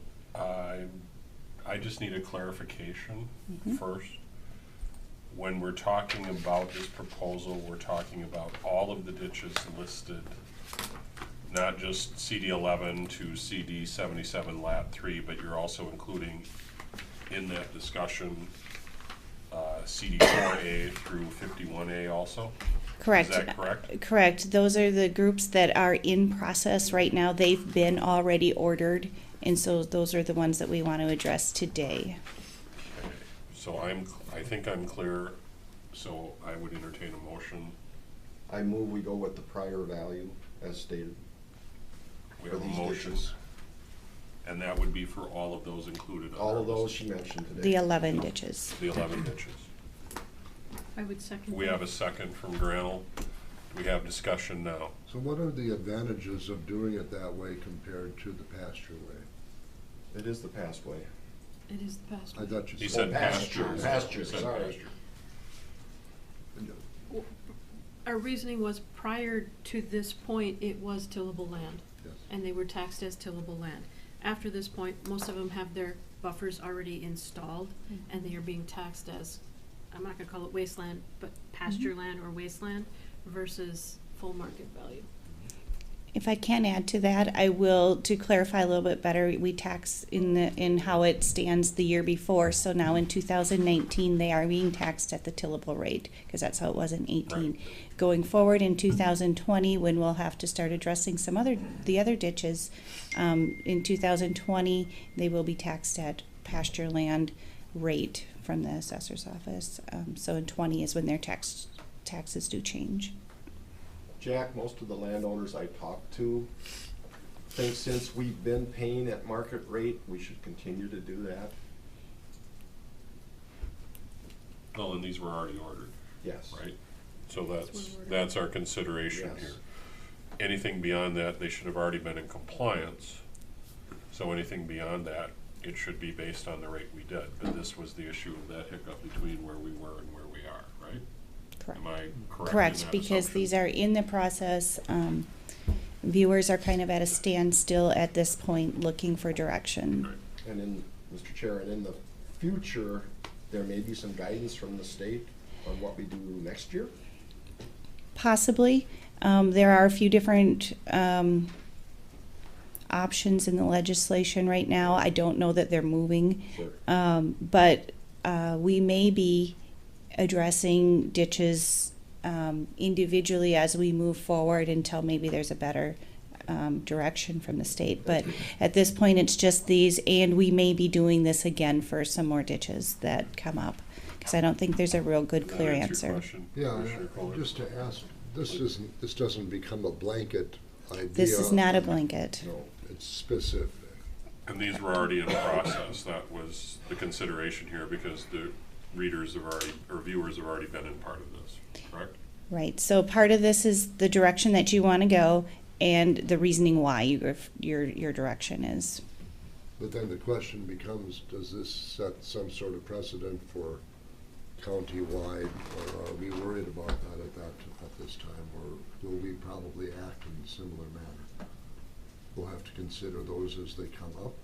I just need a clarification first. When we're talking about this proposal, we're talking about all of the ditches listed, not just CD 11 to CD 77 Lat 3, but you're also including in that discussion CD 4A through 51A also? Correct. Is that correct? Correct. Those are the groups that are in process right now. They've been already ordered, and so those are the ones that we want to address today. Okay. So I think I'm clear, so I would entertain a motion. I move we go with the prior value as stated. We for have a these motion ditches. And that would be for all of those included? All of those she mentioned today. The 11 ditches. The 11 ditches. I would second. We have a second from Granell. We have discussion now. So what are the advantages of doing it that way compared to the pasture way? It is the past way. It is the past. I thought you He said. said pasture. Pasture, He said sorry. pasture. Our reasoning was prior to this point, it was tillable land. Yes. And they were taxed as tillable land. After this point, most of them have their buffers already installed, and they are being taxed as, I'm not gonna call it wasteland, but pasture land or wasteland versus full market value. If I can add to that, I will, to clarify a little bit better, we tax in how it stands the year before. So now in 2019, they are being taxed at the tillable rate, because that's how it was in 18. Right. Going forward in 2020, when we'll have to start addressing the other ditches, in 2020, they will be taxed at pasture land rate from the assessor's office. So in 20 is when their taxes do change. Jack, most of the landowners I talked to think since we've been paying at market rate, we should continue to do that. Well, and these were already ordered, Yes. right? So that's our consideration Yes. here. Anything beyond that, they should have already been in compliance. So anything beyond that, it should be based on the rate we did. But this was the issue of that hiccup between where we were and where we are, right? Correct. Am I correct in Correct, that because assumption? these are in the process. Viewers are kind of at a standstill at this point, looking for direction. Right. And in, Mr. Chair, and in the future, there may be some guidance from the state on what we do next year? Possibly. There are a few different options in the legislation right now. I don't know that they're moving. Sure. But we may be addressing ditches individually as we move forward until maybe there's a better direction from the state. But at this point, it's just these, and we may be doing this again for some more ditches that come up, because I don't think there's a real good, Does that clear answer your answer. question, Yeah, Commissioner Kohler? just to ask, this doesn't become a blanket idea. This is not a blanket. No, it's specific. And these were already in process. That was the consideration here because the readers have already, or viewers have already been in part of this, correct? Right, so part of this is the direction that you want to go and the reasoning why your direction is. But then the question becomes, does this set some sort of precedent for countywide, or are we worried about that at this time, or will we probably act in a similar manner? We'll have to consider those as they come up.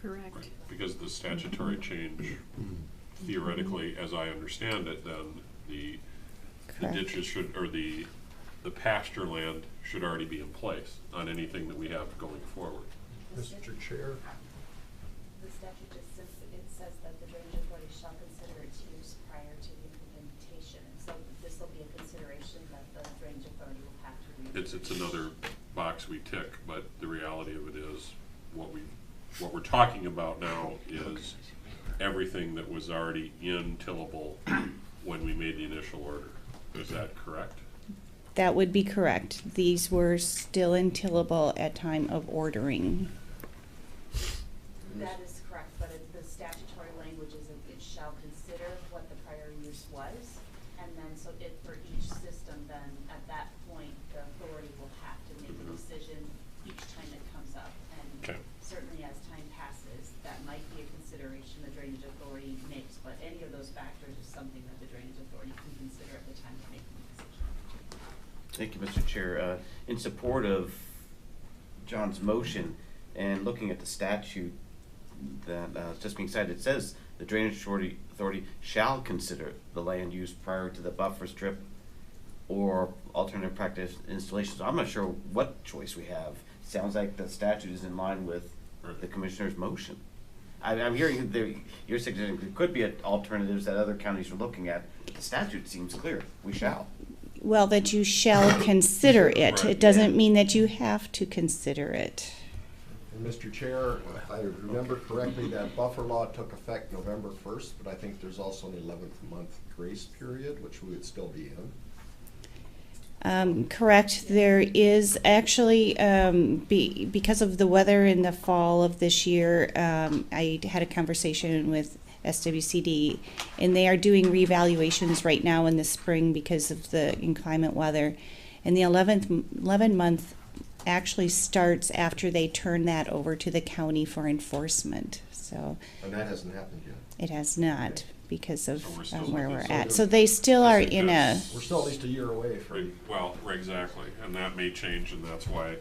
Correct. Right. Because the statutory change, theoretically, as I understand it, then the Correct. ditches should, or the pasture land should already be in place on anything that we have going forward. Mr. Chair? The statute just simply, it says that the drainage authority shall consider its use prior to the implementation. And so this will be a consideration that the drainage authority will have to read. It's another box we tick, but the reality of it is what we're talking about now is everything that was already in tillable when we made the initial order. Is that correct? That would be correct. These were still in tillable at time of ordering. That is correct, but the statutory language is that it shall consider what the prior use was. And then, so it, for each system, then at that point, the authority will have to make a decision each time it comes up. And Okay. certainly as time passes, that might be a consideration the drainage authority makes, but any of those factors is something that the drainage authority can consider at the time of making the decision. Thank you, Mr. Chair. In support of John's motion and looking at the statute that is just being cited, it says the drainage authority shall consider the land use prior to the buffer strip or alternative practice installation. So I'm not sure what choice we have. Sounds like the statute is in line with the commissioner's motion. I'm hearing you're suggesting there could be alternatives that other counties are looking at. The statute seems clear. We shall. Well, that you shall consider it. Right. It doesn't mean that you have to consider it. And Mr. Chair, if I remember correctly, that buffer law took effect November 1st, but I think there's also an 11th month grace period, which we would still be in. Correct. There is actually, because of the weather in the fall of this year, I had a conversation with SWCD, and they are doing revaluations right now in the spring because of the inclement weather. And the 11 month actually starts after they turn that over to the county for enforcement. So And that hasn't happened yet. it has not because of So we're still where looking we're for at. the- So they still I are think in a, that's- We're still at least a year away from. Well, exactly, and that may change, and that's why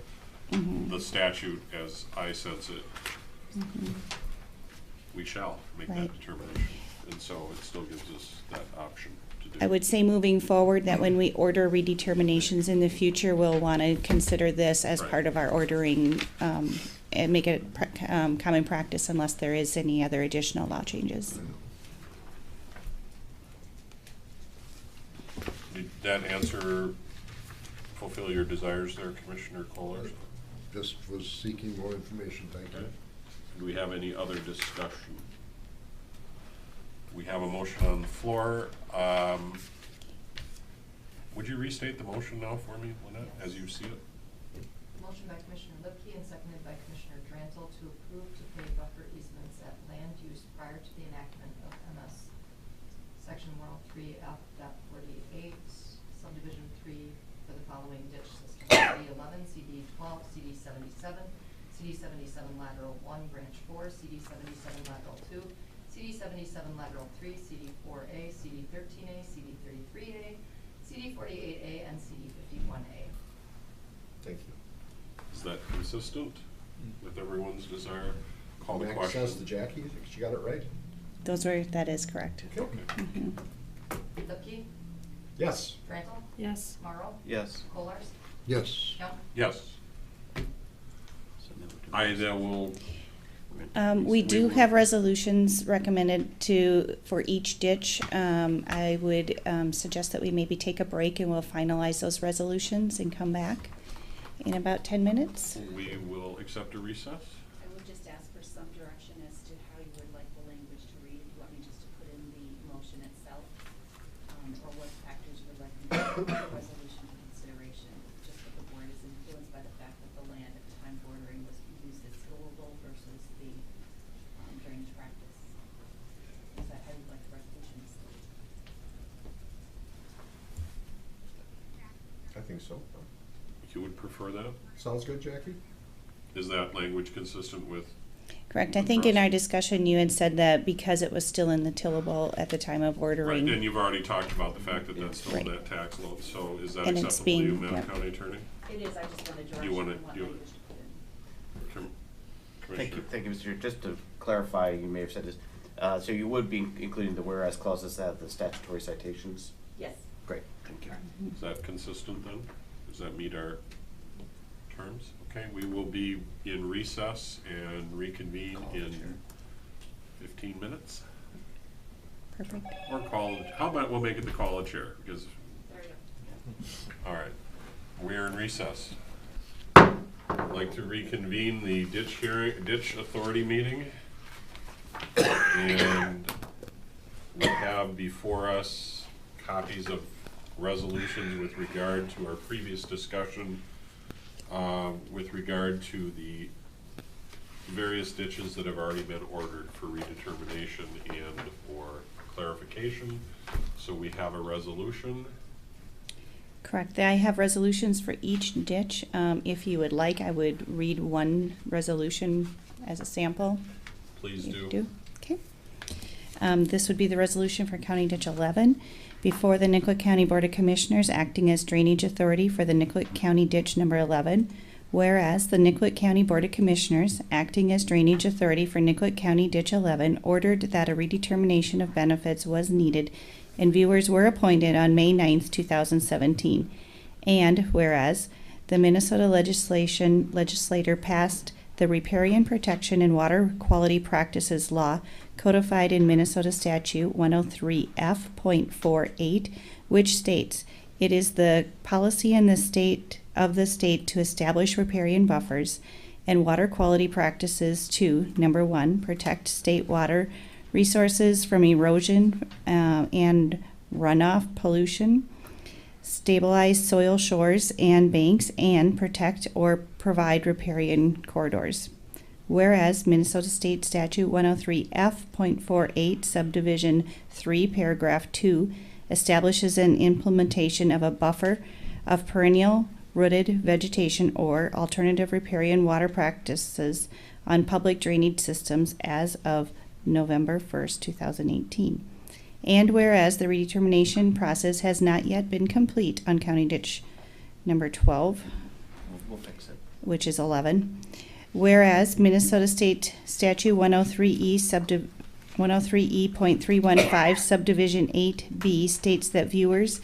Mhm. the statute, as I sense it, Mhm. we shall make Right. that determination. And so it still gives us that option to do. I would say moving forward that when we order redeterminations in the future, we'll want to consider this as Right. part of our ordering, and make it common practice unless there is any other additional law changes. Did that answer, fulfill your desires there, Commissioner Kohler? Just was seeking more information, thank you. Okay. Do we have any other discussion? We have a motion on the floor. Would you restate the motion now for me, Lynette, as you see it? Motion by Commissioner Lipke and seconded by Commissioner Drantle to approve to pay buffer easements at land use prior to the enactment of MS Section 103F.48, subdivision 3 for the following ditch system: CD 11, CD 12, CD 77, CD 77 lateral 1, branch 4, CD 77 lateral 2, CD 77 lateral 3, CD 4A, CD 13A, CD 33A, CD 48A, and CD 51A. Thank you. Is that consistent with everyone's desire? Call the Makes question. sense to Jackie, you think she got it right? That is correct. Okay. Mhm. Lipke? Yes. Drantle? Yes. Morrow? Yes. Kolars? Yes. Young? Yes. I will, We do have resolutions recommended for each ditch. I would suggest that we maybe take a break and we'll finalize those resolutions and come back in about 10 minutes. we will accept a recess. I would just ask for some direction as to how you would like the language to read. Do you want me just to put in the motion itself? Or what factors you would like me to put in the resolution for consideration? Just that the board is influenced by the fact that the land at the time of ordering was used as tillable versus the drainage practice. Is that how you'd like the resolution to state? I think so. You would prefer that? Sounds good, Jackie? Is that language consistent with? Correct. I think in our discussion, you had said that because it was still in the tillable at the time of Right, ordering. and you've already talked about the fact that that's still in Right. that tax load, so is that And it's acceptable to you, being- Madam yep. County Attorney? It is, I just wanted You direction wanna- on what you- language to put in. Thank you, Mr. Chair. Just to clarify, you may have said this, so you would be including the whereas clauses that have the statutory citations? Yes. Great, thank you. Is that consistent then? Does that meet our terms? Okay, we will be in recess and reconvene in 15 minutes. Perfect. Or how about we'll make it the call of chair, because, There you go. all right, we're in recess. I'd like to reconvene the ditch authority meeting. And we have before us copies of resolutions with regard to our previous discussion, with regard to the various ditches that have already been ordered for redetermination and or clarification. So we have a resolution. Correct. I have resolutions for each ditch. If you would like, I would read one resolution as a sample. Please If do. you Okay. This would be the resolution for County Ditch 11. Before the Nicollet County Board of Commissioners, acting as drainage authority for the Nicollet County Ditch number 11. Whereas the Nicollet County Board of Commissioners, acting as drainage authority for Nicollet County Ditch 11, ordered that a redetermination of benefits was needed and viewers were appointed on May 9th, 2017. And whereas the Minnesota legislator passed the Riparian Protection and Water Quality Practices Law codified in Minnesota Statute 103F.48, which states, it is the policy in the state to establish riparian buffers and water quality practices to, number 1, protect state water resources from erosion and runoff pollution. stabilize soil shores and banks, and protect or provide riparian corridors. Whereas Minnesota State Statute 103F.48 Subdivision 3, Paragraph 2 establishes an implementation of a buffer of perennial rooted vegetation or alternative riparian water practices on public drainage systems as of November 1st, 2018. And whereas the redetermination process has not yet been complete on County Ditch number 12, We'll fix it. which is 11. Whereas Minnesota State Statute 103E.315 Subdivision 8B states that viewers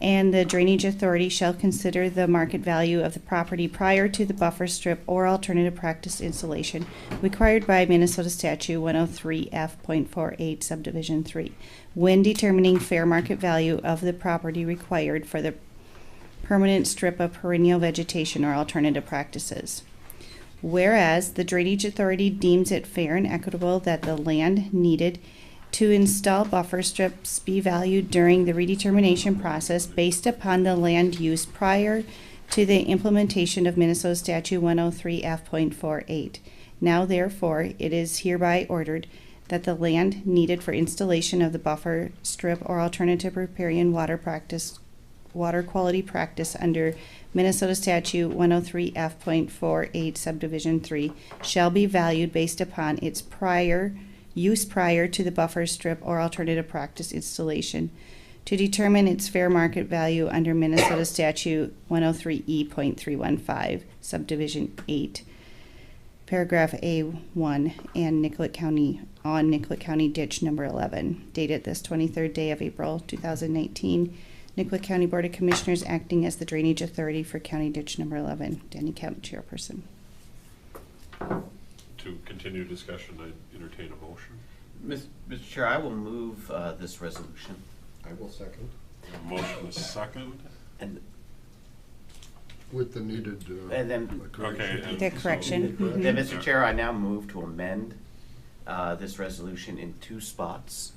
and the Drainage Authority shall consider the market value of the property prior to the buffer strip or alternative practice installation required by Minnesota Statute 103F.48 Subdivision 3 when determining fair market value of the property required for the permanent strip of perennial vegetation or alternative practices. Whereas the Drainage Authority deems it fair and equitable that the land needed to install buffer strips be valued during the redetermination process based upon the land use prior to the implementation of Minnesota Statute 103F.48. Now therefore, it is hereby ordered that the land needed for installation of the buffer strip or alternative riparian water quality practice under Minnesota Statute 103F.48 Subdivision 3 shall be valued based upon its use prior to the buffer strip or alternative practice installation to determine its fair market value under Minnesota Statute 103E.315 Subdivision 8 Paragraph A1 and Nicollet County Ditch number 11, dated this 23rd day of April 2019. Nicollet County Board of Commissioners acting as the Drainage Authority for County Ditch number 11. Danny Kemp, Chairperson. To continue discussion, I entertain a motion. Mr. Chair, I will move this resolution. I will second. A motion is second. And With the needed And then- correction. Okay, The correction. So- then, Mr. Chair, I now move to amend this resolution in two spots.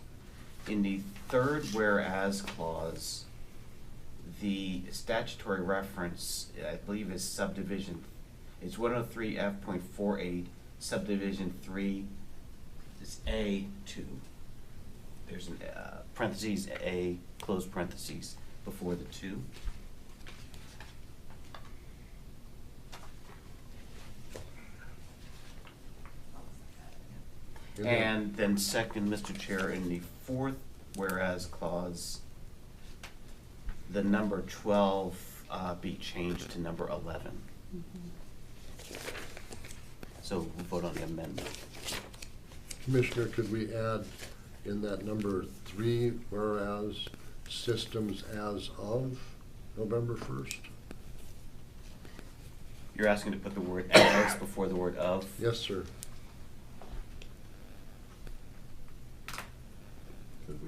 In the third whereas clause, the statutory reference, I believe, is subdivision, it's 103F.48 subdivision 3, is A2. There's an parentheses A, close parentheses, before the 2. And then second, Mr. Chair, in the fourth whereas clause, the number 12 be changed to number 11. So we'll vote on the amendment. Commissioner, could we add in that number 3, whereas systems as of November 1st? You're asking to put the word as before the word of? Yes, sir.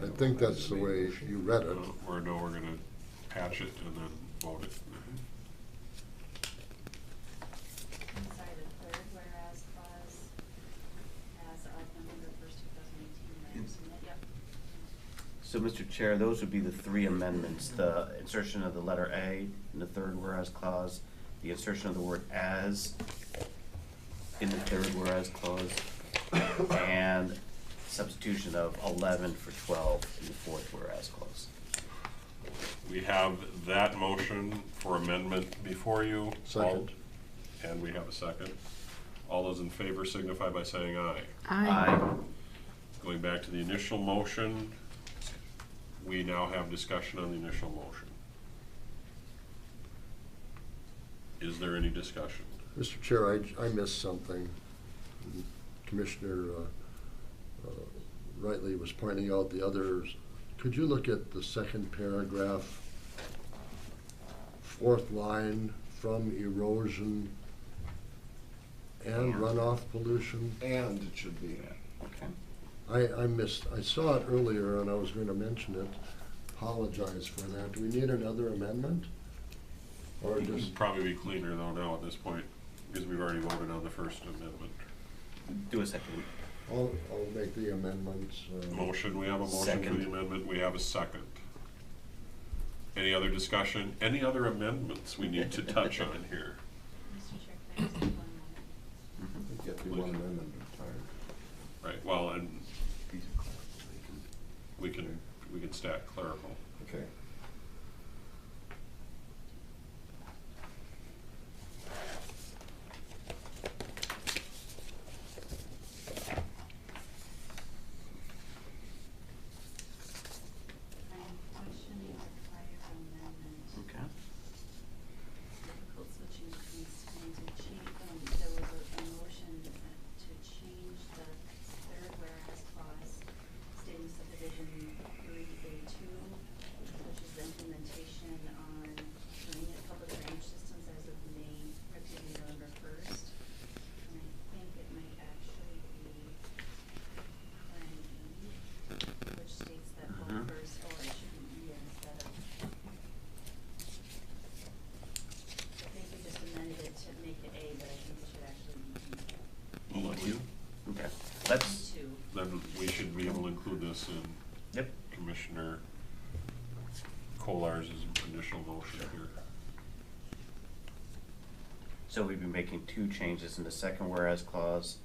I think that's the way you read it. Or no, we're gonna patch it and then vote it. Sorry, the third whereas clause as of November 1st, 2018, am I seeing it? Yep. So, Mr. Chair, those would be the three amendments: the insertion of the letter A in the third whereas clause, the insertion of the word as in the third whereas clause, and substitution of 11 for 12 in the fourth whereas clause. We have that motion for amendment before you. Second. And we have a second. All those in favor signify by saying aye. Aye. Going back to the initial motion, we now have discussion on the initial motion. Is there any discussion? Mr. Chair, I missed something. Commissioner rightly was pointing out the others. Could you look at the second paragraph, fourth line, from erosion and runoff pollution? And it should be. Okay. I missed, I saw it earlier and I was going to mention it. Apologize for that. Do we need another amendment? Or It just, would probably be cleaner though now at this point, because we've already voted on the first amendment. Do a second. I'll make the amendment. Motion, we have a motion for Second. the amendment, we have a second. Any other discussion? Any other amendments we need to touch on here? Mr. Chair, can I just have 1 moment? You have to do one amendment at a time. Right, well, and we can stack clerical. Okay. I'm questioning the prior amendment. Okay. Difficult switching between screens and there was a motion to change the third whereas clause stating subdivision 3A2, which is the implementation on public drainage systems as of November 1st. And I think it might actually be plan E, which states that buffers, or it should be E instead of. I think we just amended it to make it A, but I think it should actually be We'll let you. Okay, let's, E2. Then we should be able to include this in yep, Commissioner Kolar's initial motion here. so we'd be making 2 changes in the second whereas clause.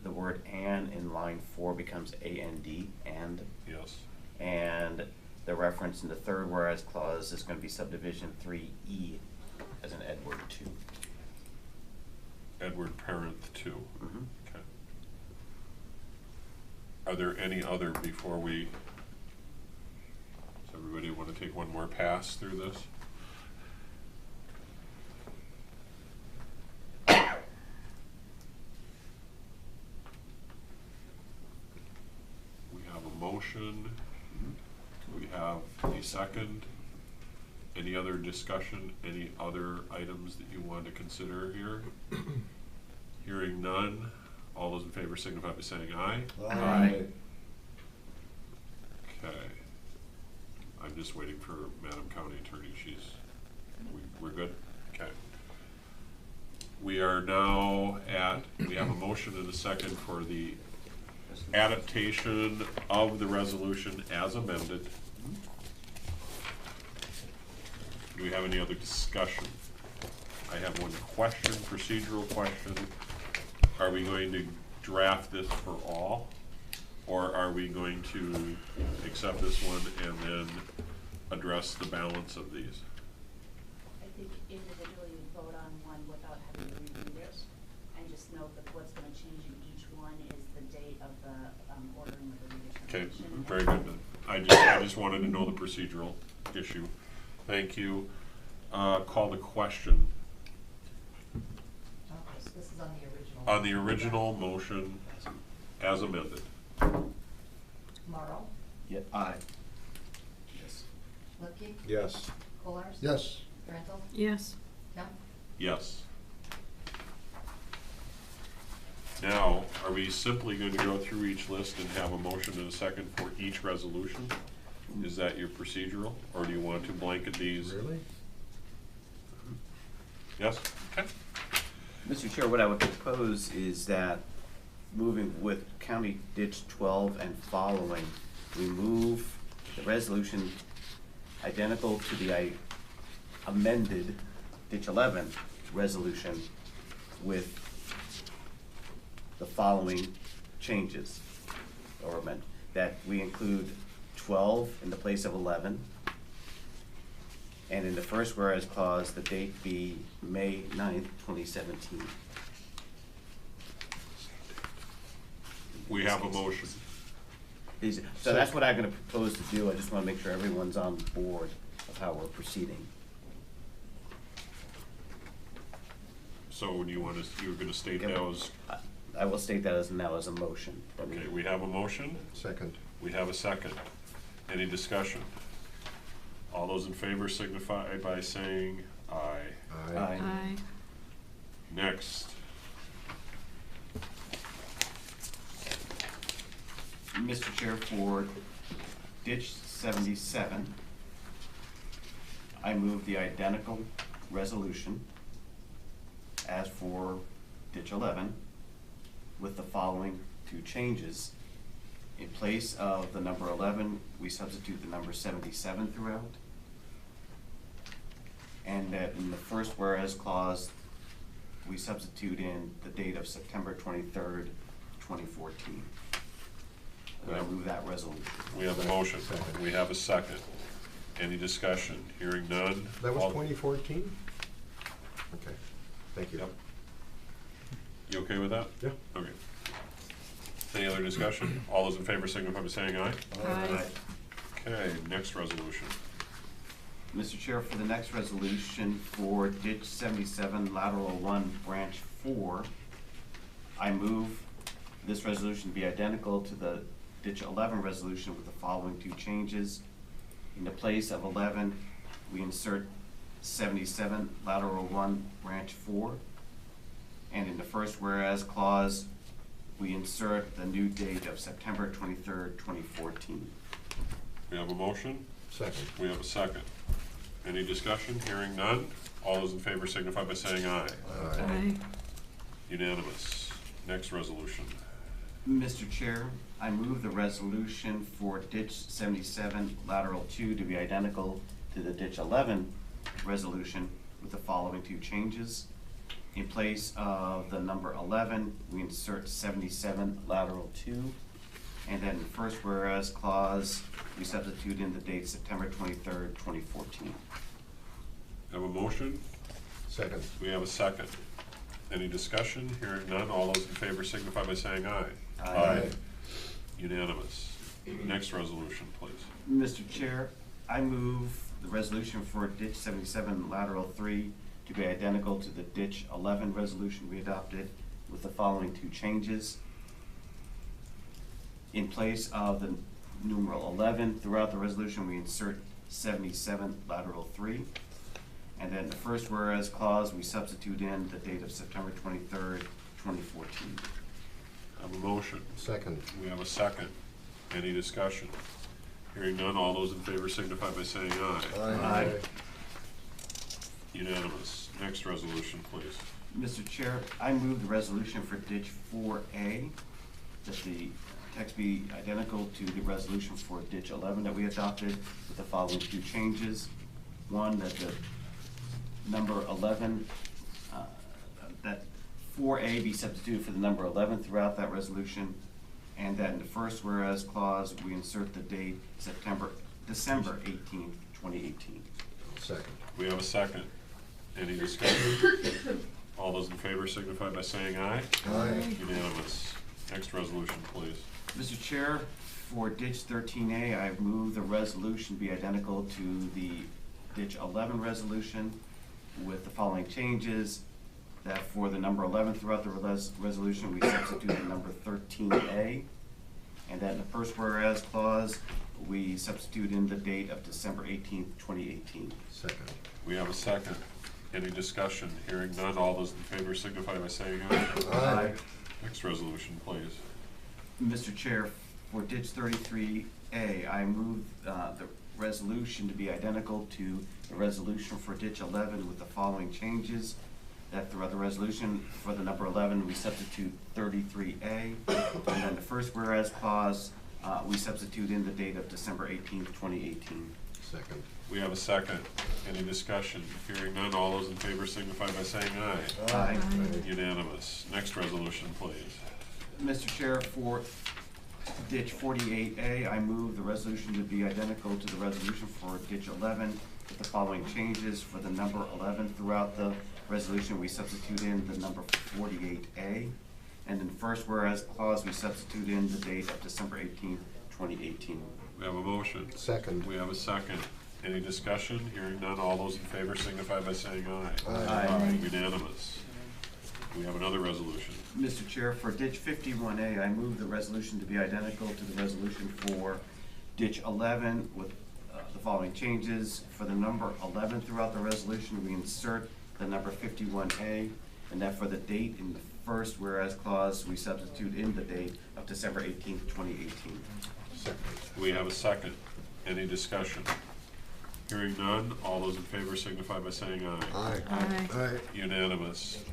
The word "and" in line 4 becomes "and," and. Yes. And the reference in the third whereas clause is gonna be subdivision 3E as in Edward 2. Edward Parent 2. Mm-hmm. Okay. Are there any other before we, does everybody want to take one more pass through this? We have a motion. We have a second. Any other discussion, any other items that you want to consider here? Hearing none, all those in favor signify by saying aye. Aye. Okay. I'm just waiting for Madam County Attorney, we're good? Okay. We are now we have a motion and a second for the adaptation of the resolution as amended. Do we have any other discussion? I have one question, procedural question. Are we going to draft this for all? Or are we going to accept this one and then address the balance of these? I think individually you vote on one without having to reread it, and just note that what's gonna change in each one is the date of the, ordering of the Okay, redetermination. very good then. I just wanted to know the procedural issue. Thank you. Call the question. Okay, so this is on the original. On the original motion as amended. Morrow, Yeah, aye. Yes. Lipke, Yes. Kolars. Yes. Drantle, Yes. Kemp. Yes. Now, are we simply going to go through each list and have a motion and a second for each resolution? Is that your procedural, or do you want to blanket these? Really? Yes? Okay. Mr. Chair, what I would propose is that moving with County Ditch 12 and following, we move the resolution identical to the amended Ditch 11 resolution with the following changes, or amend, that we include 12 in the place of 11, and in the first whereas clause, the date be May 9th, 2017. We have a motion. So that's what I'm gonna propose to do. I just wanna make sure everyone's on board of how we're proceeding. So do you want to, you're going to state Okay. those? I will state that as now as a motion. Okay, we have a motion. Second. We have a second. Any discussion? All those in favor signify by saying aye. Aye. Aye. Next. Mr. Chair, for ditch 77, I move the identical resolution as for ditch 11 with the following 2 changes. In place of the number 11, we substitute the number 77 throughout. and that in the first whereas clause, we substitute in the date of September 23rd, 2014. I move that resolution. We have a motion. We have a second. Any discussion? Hearing none. That was All- 2014? Okay, thank you. Yep. You okay with that? Yeah. Okay. Any other discussion? All those in favor signify by saying aye. Aye. Okay, next resolution. Mr. Chair, for the next resolution for ditch 77 lateral 1 branch 4, I move this resolution to be identical to the ditch 11 resolution with the following two changes. In the place of 11, we insert 77 lateral 1 branch 4. And in the first whereas clause, we insert the new date of September 23rd, 2014. We have a motion. Second. We have a second. Any discussion? Hearing none. All those in favor signify by saying aye. Aye. Unanimous. Next resolution. Mr. Chair, I move the resolution for ditch 77 lateral 2 to be identical to the ditch 11 resolution with the following two changes. In place of the number 11, we insert 77 lateral 2. And then the first whereas clause, we substitute in the date September 23rd, 2014. Have a motion. Second. We have a second. Any discussion? Hearing none. All those in favor signify by saying aye. Aye. Unanimous. Next resolution, please. Mr. Chair, I move the resolution for ditch 77 lateral 3 to be identical to the ditch 11 resolution we adopted with the following two changes. In place of the numeral 11 throughout the resolution, we insert 77 lateral 3. And then the first whereas clause, we substitute in the date of September 23rd, 2014. Have a motion. Second. We have a second. Any discussion? Hearing none. All those in favor signify by saying aye. Aye. Unanimous. Next resolution, please. Mr. Chair, I move the resolution for ditch 4A, that the text be identical to the resolution for ditch 11 that we adopted with the following two changes. One, that the number 11, that 4A be substituted for the number 11 throughout that resolution, and that in the first whereas clause, we insert the date December 18th, 2018. Second. We have a second. Any discussion? All those in favor signify by saying aye. Aye. Unanimous. Next resolution, please. Mr. Chair, for ditch 13A, I move the resolution be identical to the ditch 11 resolution with the following changes. That for the number 11 throughout the resolution, we substitute the number 13A. And that in the first whereas clause, we substitute in the date of December 18th, 2018. Second. We have a second. Any discussion? Hearing none. All those in favor signify by saying aye. Aye. Next resolution, please. Mr. Chair, for ditch 33A, I move the resolution to be identical to the resolution for ditch 11 with the following changes. That throughout the resolution, for the number 11, we substitute 33A. And then the first whereas clause, we substitute in the date of December 18th, 2018. Second. We have a second. Any discussion? Hearing none. All those in favor signify by saying aye. Aye. Unanimous. Next resolution, please. Mr. Chair, for ditch 48A, I move the resolution to be identical to the resolution for ditch 11 with the following changes. For the number 11 throughout the resolution, we substitute in the number 48A. And in the first whereas clause, we substitute in the date of December 18th, 2018. We have a motion. Second. We have a second. Any discussion? Hearing none. All those in favor signify by saying aye. Aye. Unanimous. We have another resolution. Mr. Chair, for ditch 51A, I move the resolution to be identical to the resolution for ditch 11 with the following changes. For the number 11 throughout the resolution, we insert the number 51A, and that for the date in the first whereas clause, we substitute in the date of December 18th, 2018. Second. We have a second. Any discussion? Hearing none. All those in favor signify by saying aye. Aye. Aye. Unanimous.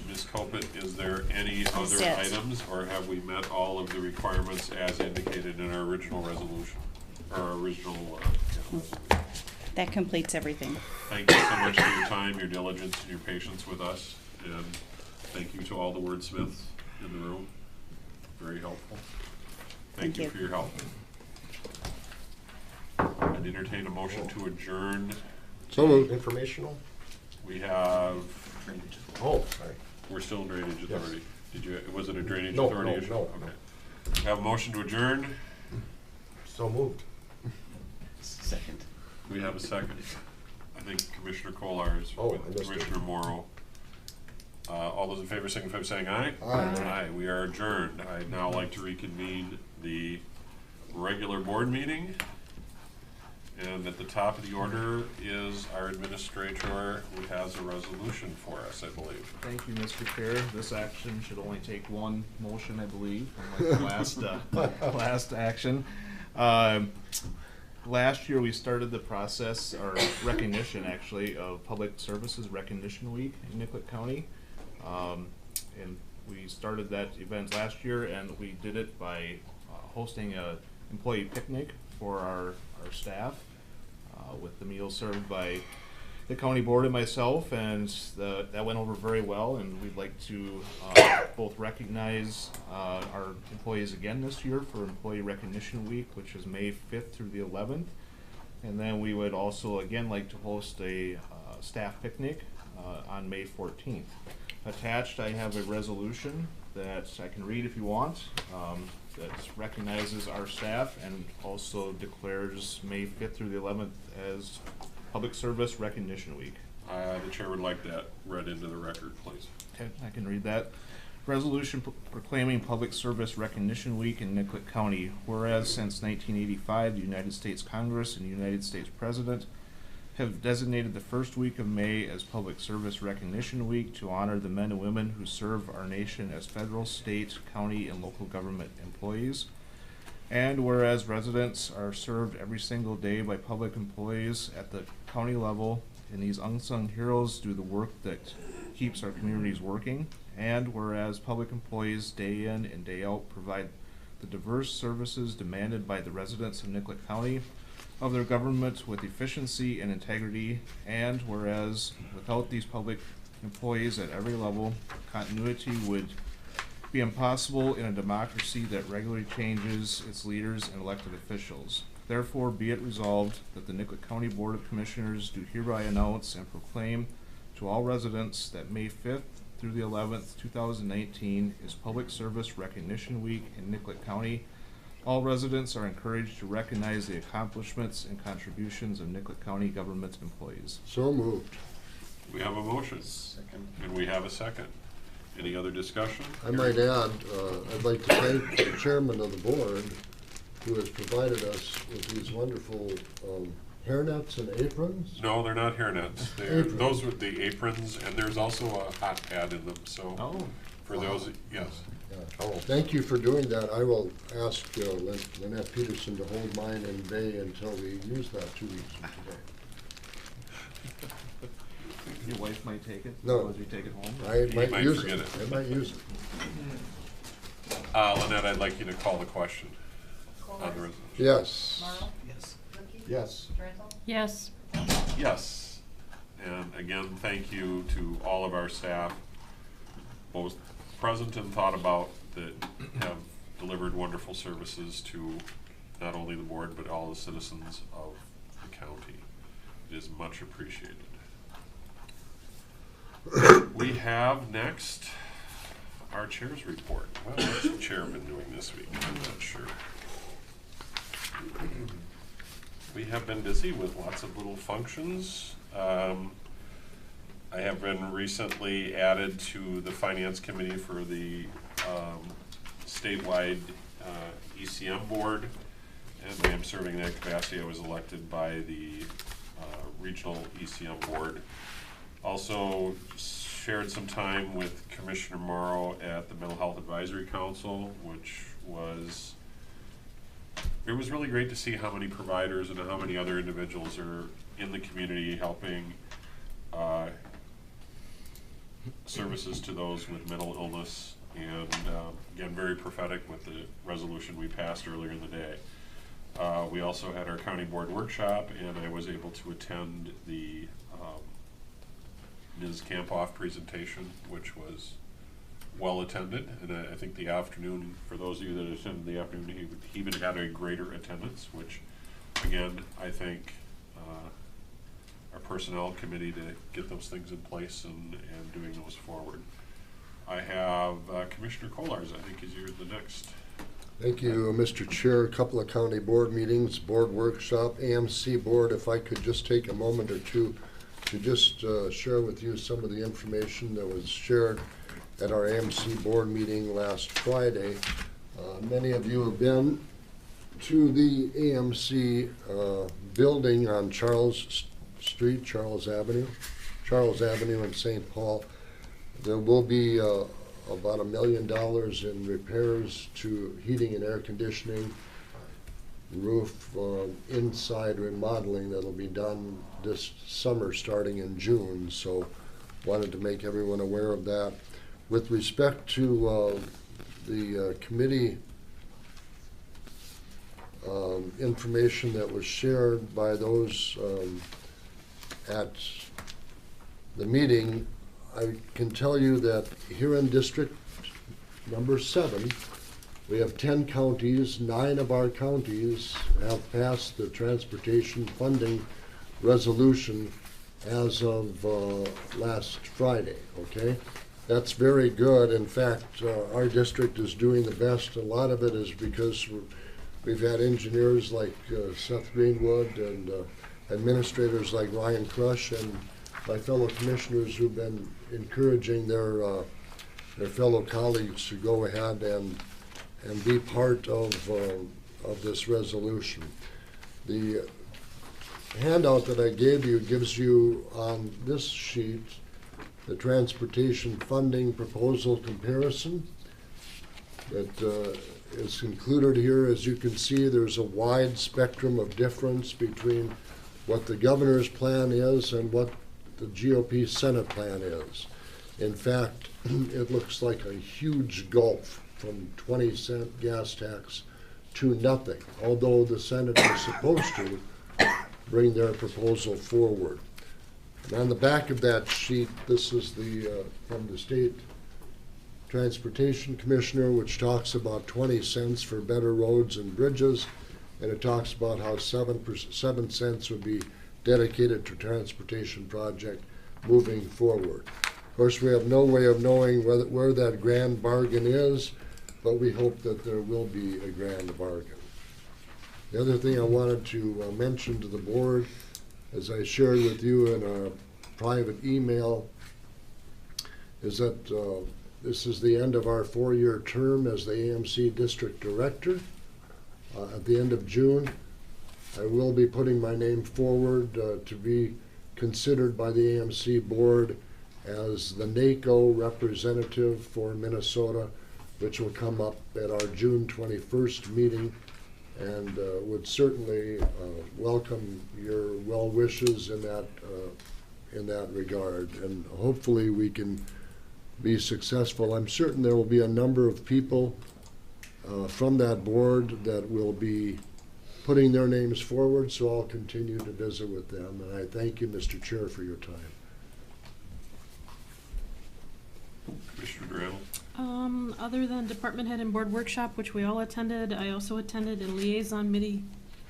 Ms. Copit, is there any other Yes. items, or have we met all of the requirements as indicated in our original resolution, or our original, that completes everything. Thank you so much for your time, your diligence, and your patience with us. And thank you to all the wordsmiths in the room. Very helpful. Thank you for your help. I'd entertain a motion to adjourn. So moved. Informational? We have, Oh, sorry. we're still in drainage Yes. authority. Did you, was it a drainage No, authority no, issue? no, Okay. We have a motion to adjourn. So moved. Second. We have a second. I think Commissioner Kolar is Oh, I with missed it. Commissioner Morrow. All those in favor signify by saying aye. Aye. We are adjourned. I'd now like to reconvene the regular board meeting. And at the top of the order is our administrator, who has a resolution for us, I believe. Thank you, Mr. Chair. This action should only take one motion, I believe, unlike the last action. Last year, we started the process, or recognition, actually, of Public Services Recognition Week in Nicollet County. And we started that event last year, and we did it by hosting a employee picnic for our staff, with the meals served by the county board and myself, and that went over very well. And we'd like to both recognize our employees again this year for Employee Recognition Week, which is May 5th through the 11th. And then we would also again like to host a staff picnic on May 14th. Attached, I have a resolution that I can read if you want, that recognizes our staff and also declares May 5th through the 11th as Public Service Recognition Week. The chair would like that read into the record, please. Okay, I can read that. Resolution proclaiming Public Service Recognition Week in Nicollet County. Whereas since 1985, the United States Congress and the United States President have designated the first week of May as Public Service Recognition Week to honor the men and women who serve our nation as federal, state, county, and local government employees. And whereas residents are served every single day by public employees at the county level, and these unsung heroes do the work that keeps our communities working. And whereas public employees day in and day out provide the diverse services demanded by the residents of Nicollet County of their government with efficiency and integrity. And whereas without these public employees at every level, continuity would be impossible in a democracy that regularly changes its leaders and elected officials. Therefore, be it resolved that the Nicollet County Board of Commissioners do hereby announce and proclaim to all residents that May 5th through the 11th, 2019 is Public Service Recognition Week in Nicollet County. All residents are encouraged to recognize the accomplishments and contributions of Nicollet County government employees. So moved. We have a motion. Second. And we have a second. Any other discussion? I might add, I'd like to thank the chairman of the board who has provided us with these wonderful hairnets and aprons. No, they're not hairnets. Aprons. Those with the aprons, and there's also a hot pad in them, so. Oh. For those, yes. Yeah. Thank you for doing that. I will ask Lynette Peterson to hold mine in bay until we use that 2 weeks from today. Your wife might take it? No. As you take it home? I He might might use forget it. it. I might use it. Lynette, I'd like you to call the question on the resolution. Yes. Marl? Yes. Lippke? Yes. Drenthal? Yes. Yes. And again, thank you to all of our staff, both present and thought about, that have delivered wonderful services to not only the board, but all the citizens of the county. It is much appreciated. We have next our chair's report. Well, what's the chair been doing this week? I'm not sure. We have been busy with lots of little functions. I have been recently added to the finance committee for the statewide ECM board, and I am serving in that capacity. I was elected by the regional ECM board. Also shared some time with Commissioner Morrow at the Mental Health Advisory Council, which was, it was really great to see how many providers and how many other individuals are in the community helping services to those with mental illness, and again, very prophetic with the resolution we passed earlier in the day. We also had our county board workshop, and I was able to attend the Ms. Campoff presentation, which was well attended. And I think the afternoon, for those of you that attended the afternoon, he even had a greater attendance, which, again, I think our personnel committee to get those things in place and doing those forward. I have Commissioner Kolars, I think is the next. Thank you, Mr. Chair. A couple of county board meetings, board workshop, AMC board. If I could just take a moment or two to just share with you some of the information that was shared at our AMC board meeting last Friday. Many of you have been to the AMC building on Charles Avenue in St. Paul. There will be about $1 million in repairs to heating and air conditioning, roof inside remodeling that'll be done this summer starting in June. So wanted to make everyone aware of that. With respect to the committee information that was shared by those at the meeting, I can tell you that here in District number 7, we have 10 counties. 9 of our counties have passed the transportation funding resolution as of last Friday, okay? That's very good. In fact, our district is doing the best. A lot of it is because we've had engineers like Seth Greenwood and administrators like Ryan Crush and my fellow commissioners who've been encouraging their fellow colleagues to go ahead and be part of this resolution. The handout that I gave you gives you on this sheet the transportation funding proposal comparison that is included here. As you can see, there's a wide spectrum of difference between what the governor's plan is and what the GOP Senate plan is. In fact, it looks like a huge gulf from 20-cent gas tax to nothing, although the Senate is supposed to bring their proposal forward. And on the back of that sheet, this is the from the State Transportation Commissioner, which talks about 20 cents for better roads and bridges, and it talks about how 7 cents would be dedicated to transportation project moving forward. Of course, we have no way of knowing where that grand bargain is, but we hope that there will be a grand bargain. The other thing I wanted to mention to the board, as I shared with you in a private email, is that this is the end of our 4-year term as the AMC District Director. At the end of June, I will be putting my name forward to be considered by the AMC board as the NACO representative for Minnesota, which will come up at our June 21st meeting, and would certainly welcome your well wishes in that regard. And hopefully we can be successful. I'm certain there will be a number of people from that board that will be putting their names forward, so I'll continue to visit with them. And I thank you, Mr. Chair, for your time. Commissioner Durrell? Other than department head and board workshop, which we all attended, I also attended a liaison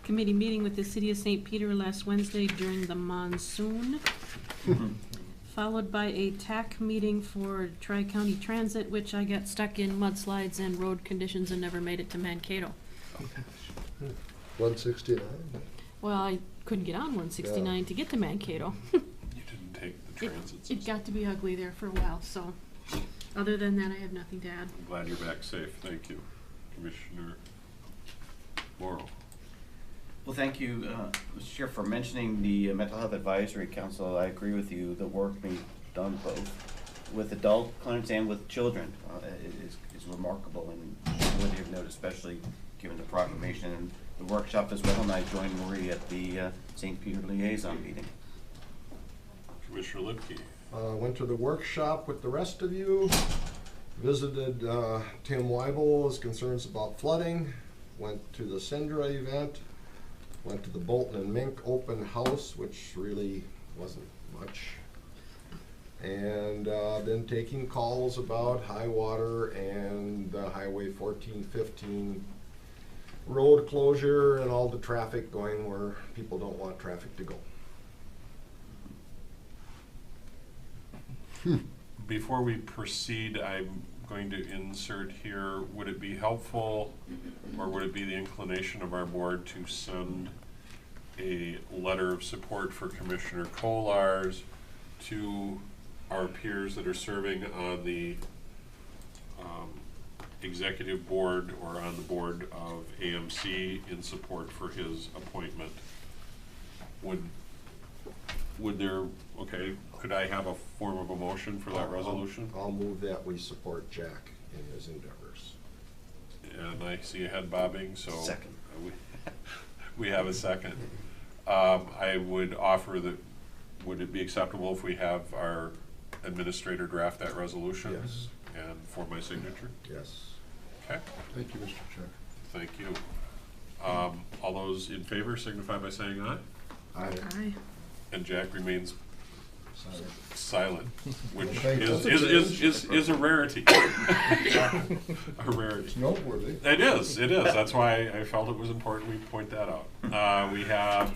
committee meeting with the city of St. Peter last Wednesday during the monsoon, followed by a TAC meeting for Tri-County Transit, which I got stuck in mudslides and road conditions and never made it to Mankato. 169? Well, I couldn't get on 169 to get to Mankato. You didn't take the transit system. It got to be ugly there for a while, so other than that, I have nothing to add. I'm glad you're back safe. Thank you. Commissioner Morrow. Well, thank you, Mr. Chair, for mentioning the Mental Health Advisory Council. I agree with you. The work being done both with adult clients and with children is remarkable and worthy of note, especially given the proclamation and the workshop as well. And I joined Marie at the St. Peter liaison meeting. Commissioner Lipke. Went to the workshop with the rest of you, visited Tim Weibel's concerns about flooding, went to the Syndra event, Went to the Bolton and Mink open house, which really wasn't much. And been taking calls about high water and the Highway 1415 road closure and all the traffic going where people don't want traffic to go. Before we proceed, I'm going to insert here, would it be helpful or would it be the inclination of our board to send a letter of support for Commissioner Kolars to our peers that are serving on the executive board or on the board of AMC in support for his appointment? Would there, okay, could I have a form of a motion for that resolution? I'll move that we support Jack in his endeavors. And I see a head bobbing, so. Second. We have a second. I would offer that, would it be acceptable if we have our administrator draft that resolution? Yes. And for my signature? Yes. Okay, Thank you, Mr. Chair. thank you. All those in favor signify by saying aye. Aye. And Jack remains Sorry. silent, which Okay, is a rarity. A rarity. It's noteworthy. It is. That's why I felt it was important we point that out. We have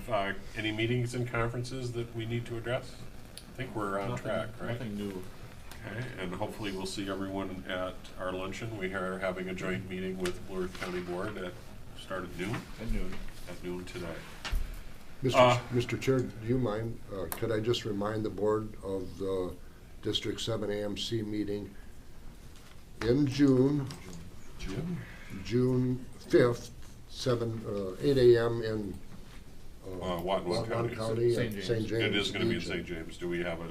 any meetings and conferences that we need to address? I think we're on track, right? Nothing new. Okay, and hopefully we'll see everyone at our luncheon. We are having a joint meeting with Blue Earth County Board at start at noon. At noon today. Mr. Chair, do you mind, could I just remind the board of the District 7 AMC meeting in June 5th, 8 a.m. in Whatcom County, St. at James. St. James. It is gonna be in Legion. St. James. Do we have a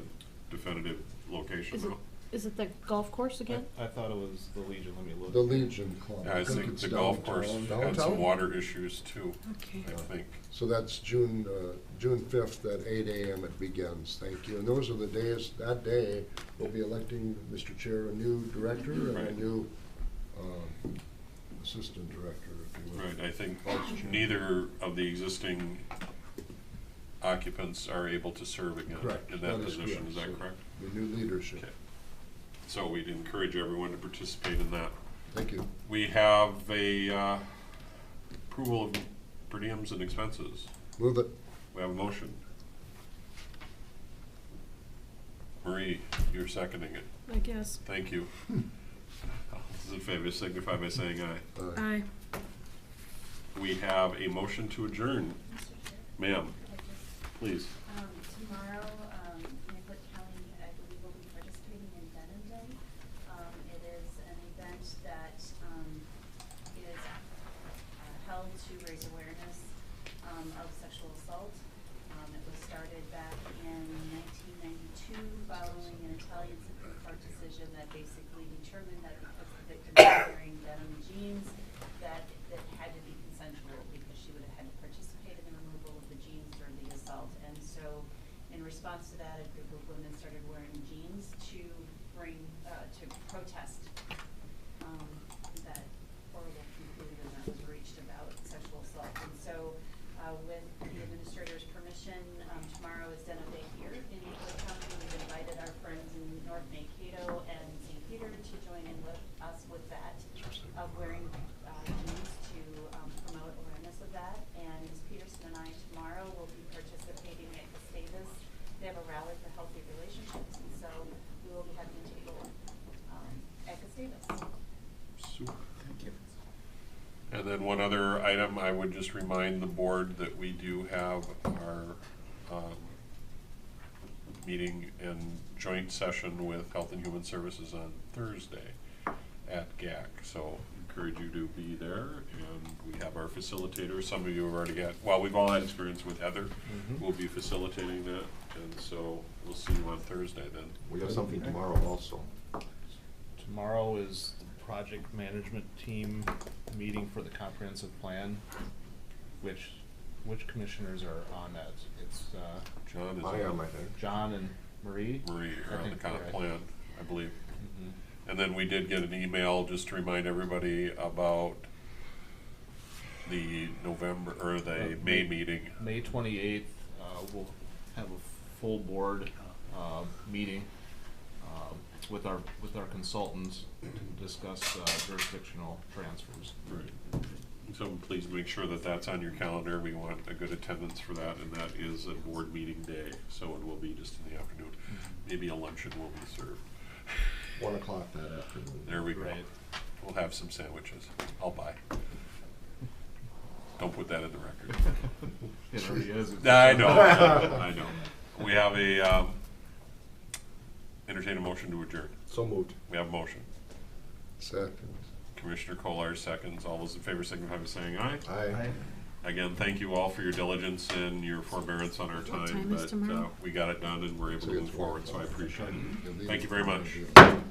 definitive location now? Is it the golf course again? I thought it was the Legion, let me look. The Legion Club. Yeah, I think it's the golf course downtown. had some Downtown? water issues too, Okay. I think. So that's June 5th at 8 a.m. it begins. Thank you. And those are the days, that day, we'll be electing, Mr. Chair, a new director and a Right. new assistant director, if you will. Right, I think Vice chair. neither of the existing occupants are able to serve again Correct. in that That is position, correct. is that So correct? The new leadership. Okay. So we'd encourage everyone to participate in that. Thank you. We have a approval of per diems and expenses. Move it. We have a motion. Marie, you're seconding it. I guess. Thank you. All those in favor signify by saying aye. Aye. We have a motion to adjourn. Ma'am, please. Tomorrow, Nicollet County, I believe, will be participating in Venom Day. It is an event that is held to raise awareness of sexual assault. It was started back in 1992 following an Italian Supreme Court decision that basically determined that because the victim was wearing denim jeans, that had to be consensual because she would have had to participate in the removal of the jeans during the assault. And so in response to that, a group of women started wearing jeans to bring, to protest that horrible conclusion that was reached about sexual assault. And so with the administrator's permission, tomorrow is Denim Day here in Nicollet County. We've invited our friends in North Mankato and St. Peter to join in with us with that, of wearing jeans to promote awareness of that. And Ms. Peterson and I tomorrow will be participating at Gustavus. They have a rally for healthy relationships, and so we will be having a table at Gustavus. Super. Thank you. And then one other item, I would just remind the board that we do have our meeting and joint session with Health and Human Services on Thursday at GAC. So encourage you to be there, and we have our facilitator. Some of you have already had, well, we've all had experience with Heather. We'll be facilitating that, and so we'll see you on Thursday then. We have something tomorrow also. Tomorrow is the project management team meeting for the comprehensive plan. Which commissioners are on that? It's John is I am, I think. John and Marie? Marie are I on the think comp you're right. plan, I believe. Mhm. And then we did get an email just to remind everybody about the November, or the May meeting. May 28th, we'll have a full board meeting with our consultants to discuss jurisdictional transfers. Right. So please make sure that that's on your calendar. We want a good attendance for that, and that is a board meeting day, so it will be just in the afternoon. Maybe a luncheon will be served. 1 o'clock that afternoon. There we go. Right. We'll have some sandwiches. I'll buy. Don't put that in the record. It already is. I know, I know. We have a, entertain a motion to adjourn. So moved. We have a motion. Second. Commissioner Kolar seconds. All those in favor signify by saying aye. Aye. Again, thank you all for your diligence and your forbearance on our What time, time is but tomorrow? we got it done and we're able to move forward, so I appreciate it. You'll leave Thank you it very for much. Monday.